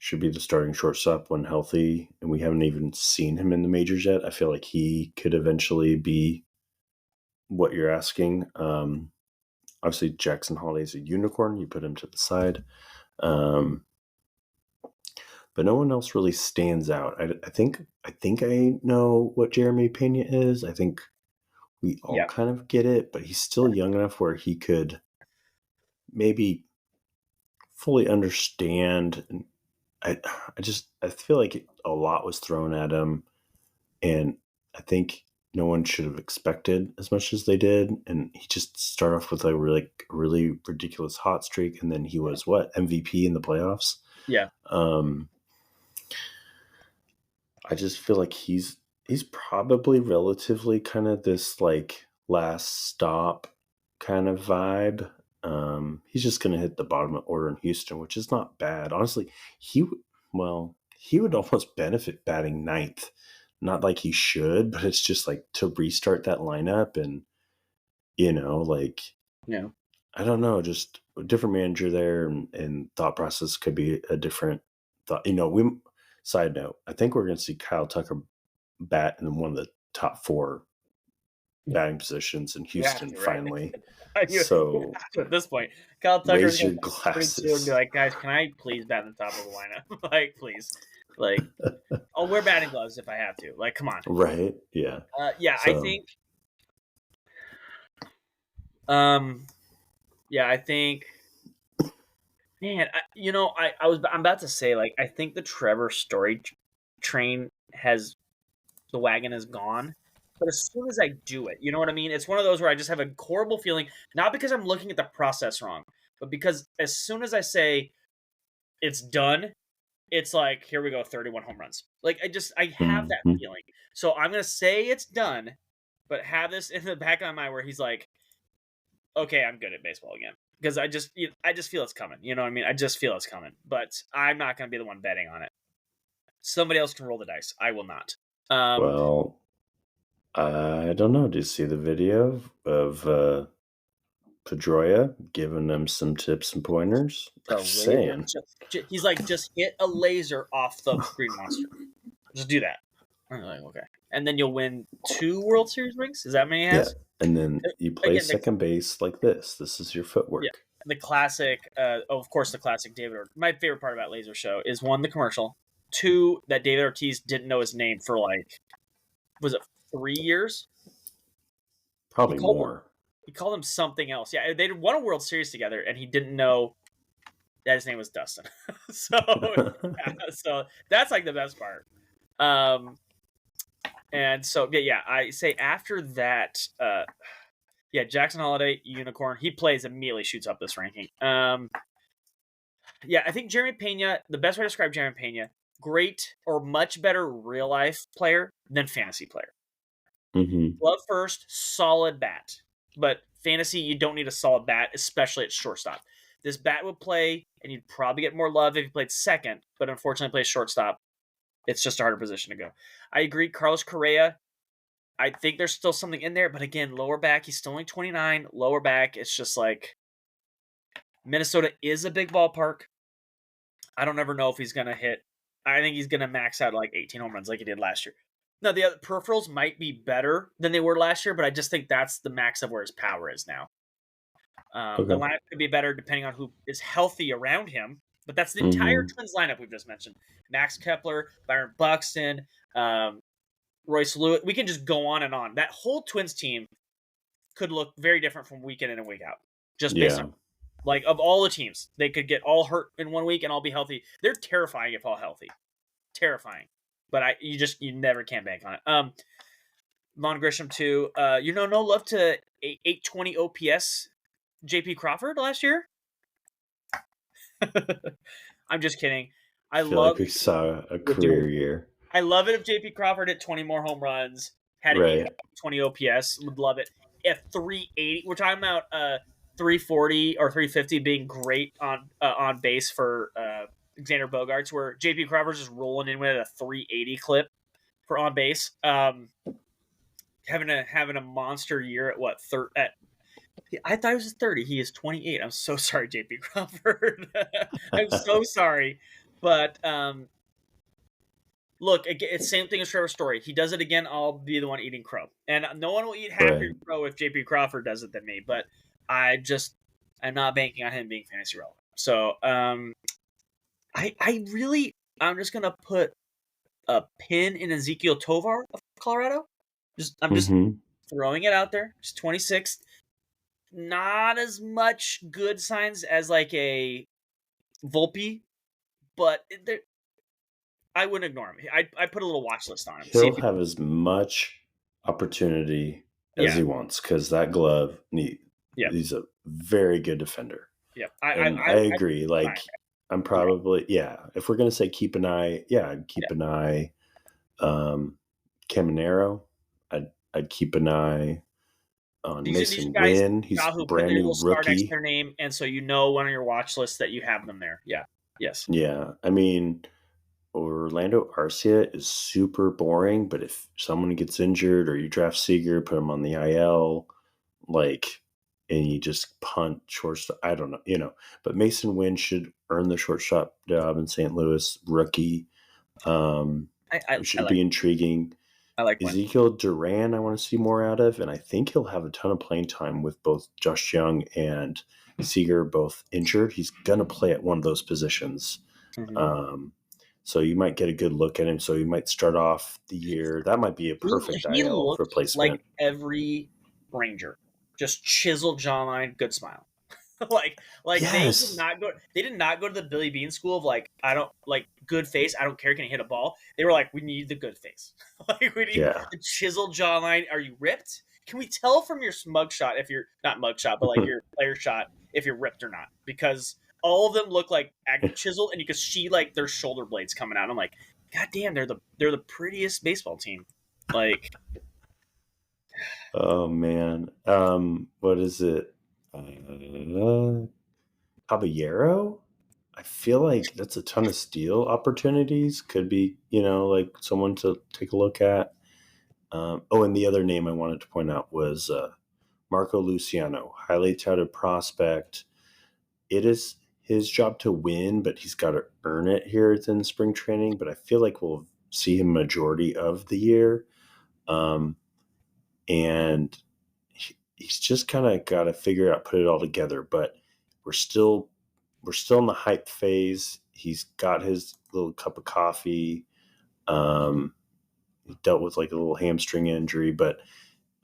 the starting shortstop when healthy, and we haven't even seen him in the majors yet. I feel like he could eventually be what you're asking. Obviously, Jackson Holiday is a unicorn. You put him to the side. But no one else really stands out. I think I know what Jeremy Pena is. I think we all kind of get it, but he's still young enough where he could maybe fully understand I feel like a lot was thrown at him, and I think no one should have expected as much as they did. And he just started off with a really ridiculous hot streak, and then he was what, MVP in the playoffs. Yeah. Um, I just feel like he's probably relatively kind of this like last stop kind of vibe. He's just going to hit the bottom of order in Houston, which is not bad. Honestly, he would almost benefit batting ninth. Not like he should, but it's just like to restart that lineup and, like, Yeah. I don't know, just a different manager there and thought process could be a different thought. Side note, I think we're going to see Kyle Tucker bat in one of the top four batting positions in You have Houston to, right? finally. You So have to at this point. Kyle Tucker's raise going your to be 42 and be glasses. like, guys, can I please bat in the top of the lineup? Like, please. Like, I'll wear batting gloves if I have to. Like, come on. Right? Yeah. Yeah, I So, think. Um, yeah, I think. Man, I'm about to say, like, I think the Trevor Story train has the wagon is gone. But as soon as I do it, you know what I mean? It's one of those where I just have a horrible feeling, not because I'm looking at the process wrong, but because as soon as I say it's done, it's like, here we go, 31 home runs. Like, I have that mhm. feeling. So I'm going to say it's done, but have this in the back of my mind where he's like, okay, I'm good at baseball again. Because I just feel it's coming. You know what I mean? I just feel it's coming. But I'm not going to be the one betting on it. Somebody else can roll the dice. I will not. Um, Well, I don't know. Do you see the video of Pedroia giving them some tips and pointers? I'm The just laser. saying. He's like, just hit a laser off the Green Monster. Just do that. I'm like, okay. And then you'll win 2 World Series rings? Is that many he Yeah. has? And then you play Again, second base like this. This is your yeah, footwork. the classic, of course, the classic David Ortiz. My favorite part about Laser Show is one, the commercial. 2, that David Ortiz didn't know his name for like, was it 3 years? He Probably called him, more. he called him something else. Yeah, they won a World Series together, and he didn't know that his name was Dustin. So, yeah, so that's like the best part. And so yeah, I say after that, yeah, Jackson Holiday, unicorn. He plays immediately, shoots up this ranking. Yeah, I think Jeremy Pena. The best way to describe Jeremy Pena: great or much better real life player than fantasy player. Hmm. Glove first, solid bat. But fantasy, you don't need a solid bat, especially at shortstop. This bat would play, and you'd probably get more love if you played second, but unfortunately plays shortstop. It's just a harder position to go. I agree. Carlos Correa, I think there's still something in there, but again, lower back, he's still only 29. Lower back, it's just like Minnesota is a big ballpark. I don't ever know if he's going to hit. I think he's going to max out like 18 home runs like he did last year. Now, the other peripherals might be better than they were last year, but I just think that's the max of where his power is now. The Okay. lineup could be better depending on who is healthy around him, but that's the entire Hmm. Twins lineup we've just mentioned. Max Kepler, Byron Buxton, Royce Lewis. We can just go on and on. That whole Twins team could look very different from week in and week out, just based on, Yeah. like, of all the teams. They could get all hurt in 1 week and all be healthy. They're terrifying if all healthy. Terrifying. But you never can bank on it. Von Grisham too. No love to 820 OPS JP Crawford last year. I'm just kidding. I Feel like love we saw a would do it. career year. I love it if JP Crawford hit 20 more home runs, had an Right. 20 OPS. Would love it. If 380, we're talking about 340 or 350 being great on base for Xander Bogaerts, where JP Crawford's just rolling in with a 380 clip for on base. Having a monster year at what third at. I thought he was 30. He is 28. I'm so sorry, JP Crawford. I'm so sorry, but look, it's same thing as Trevor Story. He does it again, I'll be the one eating crow. And no one will eat happier Right. crow if JP Crawford does it than me. But I'm not banking on him being fantasy relevant. So I'm just gonna put a pin in Ezekiel Tovar of Colorado. I'm just Hmm. throwing it out there. He's 26. Not as much good signs as like a Volpe, but I wouldn't ignore him. I put a little watch list on him. See He'll if he, have as much opportunity as yeah, he wants because that glove, yeah, he's a very good defender. yeah. And I I agree. keep an eye. Like, I'm Yeah, probably, yeah, if we're going to say keep an eye, yeah, I'd yeah. keep an eye. Um, Caminero, I'd keep an eye on These are Mason guys, Wynn. He's Kyle, who put brand their new little star next to rookie. their name, and so you know when on your watch list that you have them there. Yeah. Yes. Yeah. I mean, Orlando Arcia is super boring, but if someone gets injured or you draft Seager, put him on the IL, like, and you just punt shortstop, I don't know, but Mason Wynn should earn the shortstop job in St. Louis, rookie. It I should like be intriguing. Wynn. Ezekiel Duran, I want to see more out of, and I think he'll have a ton of playing time with both Josh Young and Seager both injured. He's gonna play at one of those positions, Mm-hmm. um, so you might get a good look at him. So you might start off the year. That might be a perfect He IL looked like replacement. every Ranger, just chiseled jawline, good smile. like Yes, they did not go to the Billy Bean school of like, I don't like good face, I don't care, can you hit a ball. They were like, we need the good face. Like, we need yeah. the chiseled jawline. Are you ripped? Can we tell from your mug shot if you're not mug shot, but like your player shot, if you're ripped or not? Because all of them look like chiseled, and you can see like their shoulder blades coming out. I'm like, god damn, they're the prettiest baseball team. Like, Oh man, what is it? Caballero. I feel like that's a ton of steal opportunities. Could be, like someone to take a look at. And the other name I wanted to point out was Marco Luciano, highly touted prospect. It is his job to win, but he's got to earn it here in spring training. But I feel like we'll see him majority of the year. Um, and he's just kind of got to figure out, put it all together. But we're still in the hype phase. He's got his little cup of coffee. He dealt with like a little hamstring injury, but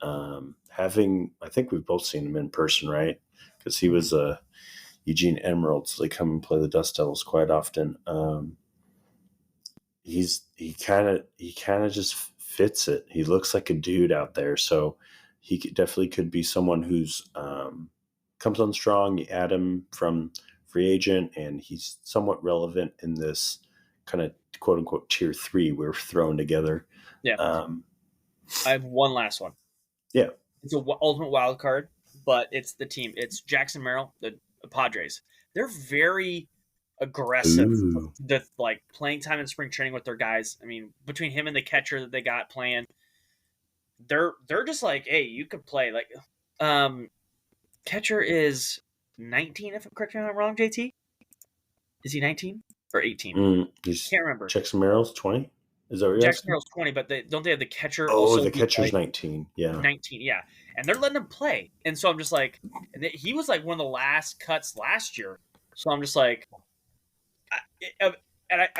I think we've both seen him in person, right? Because he was Eugene Emeralds. They come and play the Dust Devils quite often. He kind of just fits it. He looks like a dude out there, so he definitely could be someone who's comes on strong. You add him from free agent, and he's somewhat relevant in this kind of quote unquote tier 3 we're thrown together. yeah. Um, I have one last one. yeah. It's a ultimate wild card, but it's the team. It's Jackson Merrill, the Padres. They're very aggressive. Ooh. The like playing time in spring training with their guys. I mean, between him and the catcher that they got playing, they're just like, hey, you could play. Like, um, catcher is 19. If I'm correct me if I'm wrong, JT, is he 19 or 18? He's Can't remember. Jackson Merrill's 20. Is that what you're Jackson asking? Merrill's 20, but don't they have the catcher Oh, also the who's catcher's like 19. Yeah. 19? Yeah, and they're letting him play, and so I'm just like, and he was like one of the last cuts last year, so I'm just like,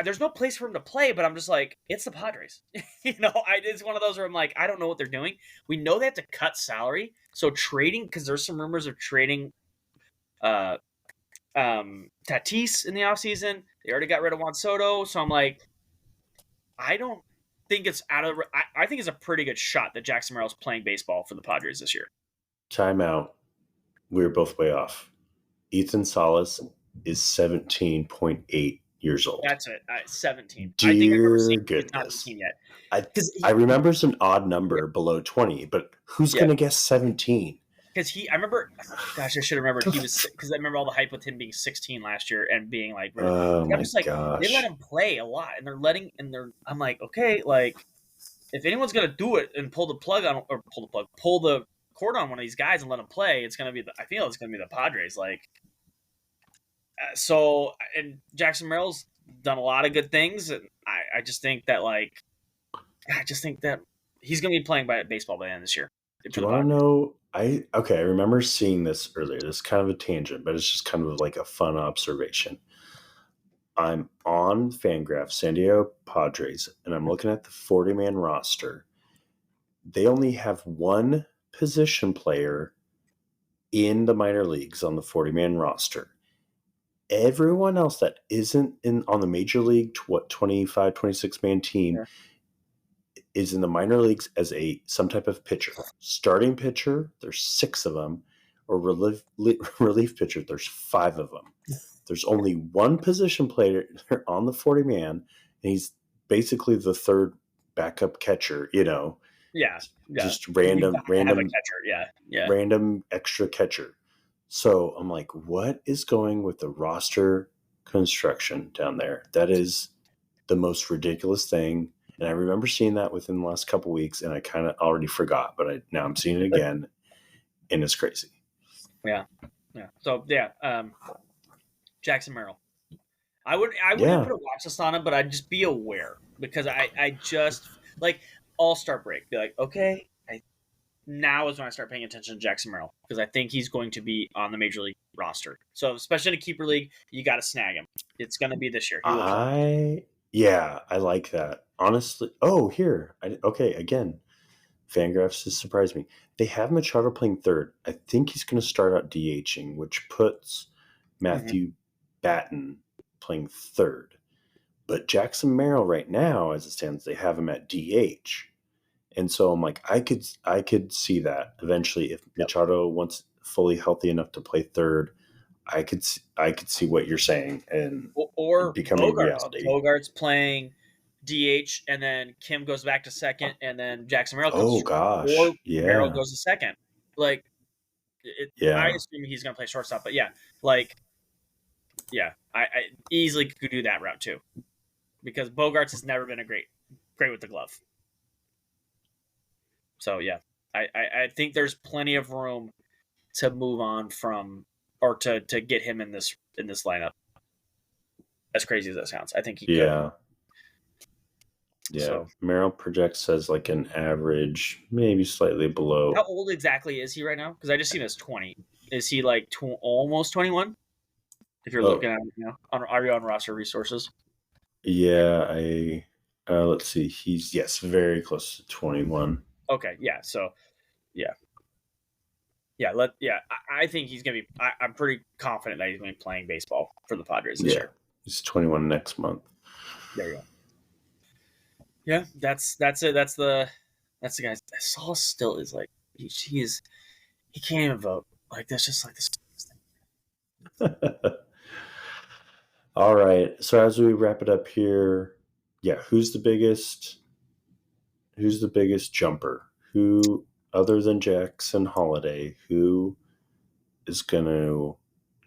there's no place for him to play, but I'm just like, it's the Padres. It's one of those where I'm like, I don't know what they're doing. We know they have to cut salary, so trading, because there's some rumors of trading uh Tatis in the offseason. They already got rid of Juan Soto, so I'm like, I don't think it's out of. I think it's a pretty good shot that Jackson Merrill's playing baseball for the Padres this year. Timeout. We were both way off. Ethan Salas is 17.8 years old. That's it. 17. I think I remember Dear saying he's not goodness. 18 yet. I Because I remember it's an odd number below 20, but who's yeah, going to guess 17? because I remember, gosh, I should have remembered he was, because I remember all the hype with him being 16 last year and being like, really, Oh I'm my just like, they let gosh. him play a lot, and I'm like, okay, like, if anyone's gonna do it and pull the plug on, or pull the cord on one of these guys and let him play, it's gonna be I feel it's gonna be the Padres. Like, so, and Jackson Merrill's done a lot of good things, and I just think that he's gonna be playing baseball by the end of this year Do for you the want to Padres. know? I remember seeing this earlier. This is kind of a tangent, but it's just kind of like a fun observation. I'm on Fangraph, San Diego Padres, and I'm looking at the 40-man roster. They only have one position player in the minor leagues on the 40-man roster. Everyone else that isn't in on the major league, 25, 26 man team Yeah. is in the minor leagues as some type of pitcher. Starting pitcher, there's 6 of them, or relief pitcher, there's 5 of them. There's only one position player on the 40-man, and he's basically the third backup catcher. Yeah. Just You got random, to have a random, catcher. Yeah. Yeah. random extra catcher. So I'm like, what is going with the roster construction down there? That is the most ridiculous thing. And I remember seeing that within the last couple weeks, and I kind of already forgot, but now I'm seeing it again, and it's crazy. Yeah. Yeah. So yeah, Jackson Merrill. I wouldn't even Yeah, put a watch list on him, but I'd just be aware because I just like All-Star break. Be like, okay, now is when I start paying attention to Jackson Merrill because I think he's going to be on the major league roster. So especially in a keeper league, you got to snag him. It's going to be this year. He will play. I like that. Honestly, okay, again, Fangraphs has surprised me. They have Machado playing third. I think he's going to start out DHing, which puts Mm-hmm. Matthew Batten playing third. But Jackson Merrill right now, as it stands, they have him at DH. And so I'm like, I could see that eventually if Yep. Machado wants fully healthy enough to play third, I could see what you're saying and Or becoming Bogarts. reality. Bogarts playing DH, and then Kim goes back to second, and then Jackson Merrill comes to Oh short, or gosh, Merrill yeah, goes to second. Like, I yeah, assume he's going to play shortstop, but yeah, like, yeah, I easily could do that route too because Bogarts has never been great with the glove. So yeah, I think there's plenty of room to move on from or to get him in this lineup. As crazy as that sounds, I think he could. yeah, yeah. So Merrill projects as like an average, maybe slightly how below. old exactly is he right now? Because I just seen his 20. Is he like almost 21? If you're Oh looking at it, are you on roster resources? yeah, let's see. He's yes, very close to 21. Okay, yeah. So yeah, I think he's gonna be. I'm pretty confident that he's gonna be playing baseball for the Padres this Yeah, year. he's 21 next month. There you go. Yeah, that's it. That's the guy. Saul still is like he can't even vote. Like that's just like this. All right. So as we wrap it up here, yeah, who's the biggest jumper? Who other than Jackson Holiday, who is going to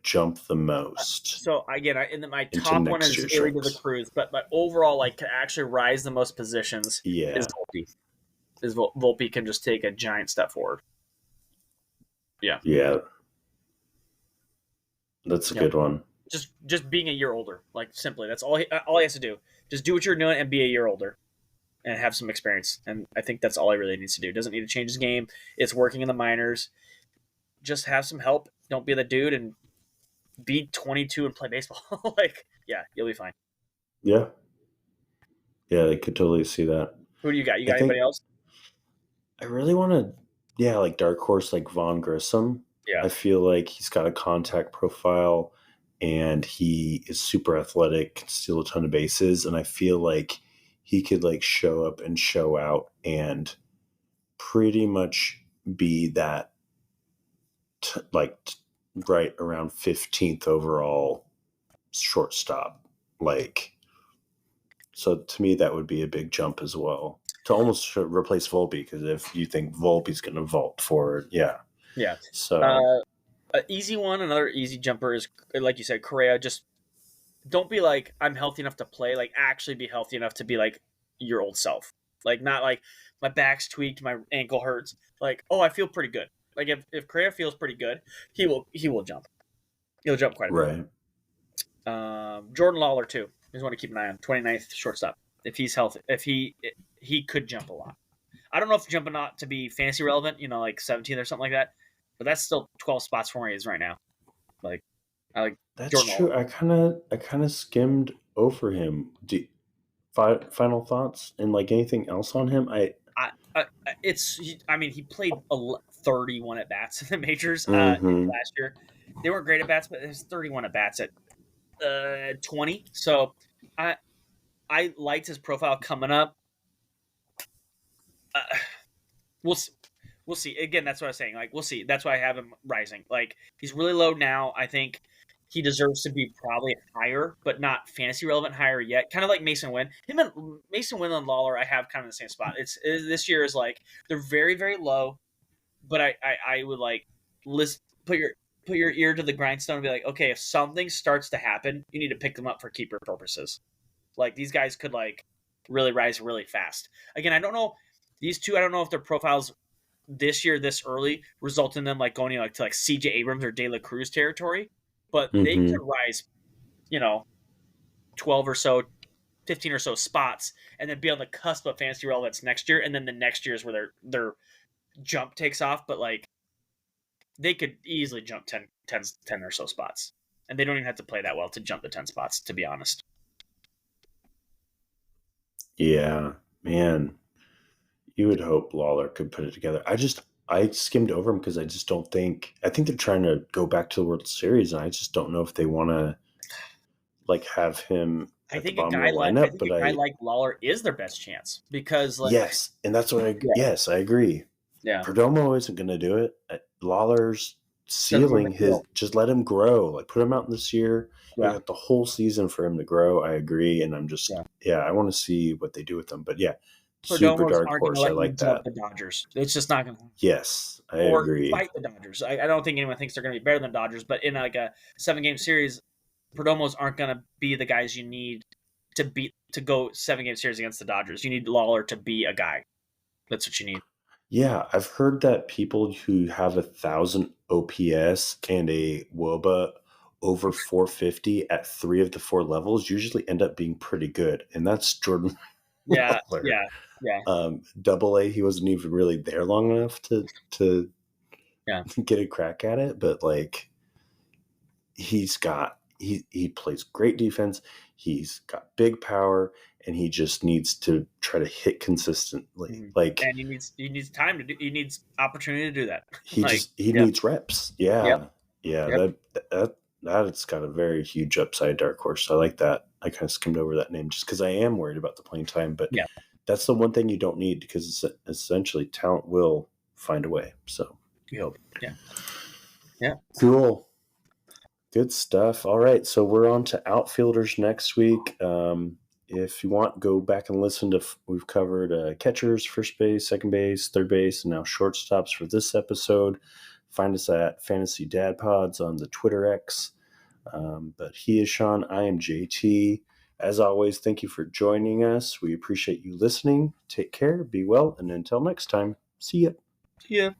jump the most So again, my into top one next is year's Airy to the ranks? Cruz, but overall, like to actually rise the most positions is Yeah. Volpe. Volpe can just take a giant step forward. Yeah, Yeah, that's a yeah. good one. Just being a year older, like simply, that's all he has to do. Just do what you're doing and be a year older and have some experience. And I think that's all he really needs to do. Doesn't need to change his game. It's working in the minors. Just have some help. Don't be the dude and be 22 and play baseball. Like, yeah, you'll be fine. Yeah. Yeah, I could totally see that. Who do you got? You I got anybody think else? I really want to, yeah, like dark horse, like Von Grissom. Yeah. I feel like he's got a contact profile and he is super athletic, can steal a ton of bases. And I feel like he could like show up and show out and pretty much be that right around 15th overall shortstop. Like, so to me, that would be a big jump as well to almost replace Volpe because if you think Volpe's going to vault forward, yeah. Yeah. So Uh, an easy one, another easy jumper is like you said, Correa. Just don't be like I'm healthy enough to play. Like actually be healthy enough to be like your old self. Like not like my back's tweaked, my ankle hurts. Like oh, I feel pretty good. Like if Correa feels pretty good, he will jump. He'll jump quite a bit. right, Jordan Lawler too. I just want to keep an eye on 29th shortstop. If he's healthy, if he could jump a lot. I don't know if jumping not to be fantasy relevant, like 17th or something like that, but that's still 12 spots for me is right now. Like I like that's Jordan Lawler. true. I kind of skimmed over him. Final thoughts and like anything else on him? I mean, he played 31 at bats in the majors Mm-hmm. last year. They weren't great at bats, but it was 31 at bats at 20. So I I liked his profile coming up. Uh, we'll see. We'll see. Again, that's what I was saying. Like, we'll see. That's why I have him rising. Like, he's really low now. I think he deserves to be probably higher, but not fantasy relevant higher yet. Kind of like Mason Wynn. Him and Mason Wynn and Lawler, I have kind of the same spot. This year is like they're very very low, but I would like list put your ear to the grindstone and be like, okay, if something starts to happen, you need to pick them up for keeper purposes. Like these guys could like really rise really fast. Again, I don't know these two. I don't know if their profiles this year this early result in them like going like to like CJ Abrams or De La Cruz territory, but they Mm-hmm. could rise, you know, 12 or so, 15 or so spots, and then be on the cusp of fantasy relevance next year, and then the next year is where their jump takes off. But like they could easily jump 10 or so spots, and they don't even have to play that well to jump the 10 spots. To be honest, Yeah, man. You would hope Lawler could put it together. I skimmed over him because I just don't think I think they're trying to go back to the World Series, and I just don't know if they want to like have him at the bottom of the I lineup. think But a guy I like Lawler is their best chance because like yes, and that's what I yeah yes I agree. yeah Perdomo isn't going to do it. Lawler's doesn't move the ceiling his field just let him grow. Like put him out this year. You yeah got the whole season for him to grow. I agree, and I'm yeah. just yeah I want to see what they do with him. But yeah, super Perdomos dark aren't going to horse. I let you like jump that. the Dodgers. It's just not going to Yes, I or agree. fight the Dodgers. I don't think anyone thinks they're going to be better than Dodgers, but in like a 7 game series, Perdomos aren't going to be the guys you need to go 7 game series against the Dodgers. You need Lawler to be a guy. That's what you need. Yeah, I've heard that people who have 1,000 OPS and a WOBA over 450 at three of the four levels usually end up being pretty good, and that's Jordan Yeah, Lawler. yeah, yeah, Double A, he wasn't even really there long enough to yeah. get a crack at it, but like he plays great defense. He's got big power, and he just needs to try to hit consistently. Mhm. Like And he needs time to do. He needs opportunity to do that. like, he yep, needs reps. yep, Yeah, yeah. yep. That's got a very huge upside dark horse. I like that. I kind of skimmed over that name just because I am worried about the playing time, but Yeah, that's the one thing you don't need because it's essentially talent will find a way. So we hope. Yeah, yeah, cool. Good stuff. All right, so we're on to outfielders next week. If you want, go back and listen to. We've covered catchers, first base, second base, third base, and now shortstops for this episode. Find us at Fantasy Dad Pods on the Twitter X. But he is Sean. I am JT. As always, thank you for joining us. We appreciate you listening. Take care, be well, and until next time, see ya. yeah.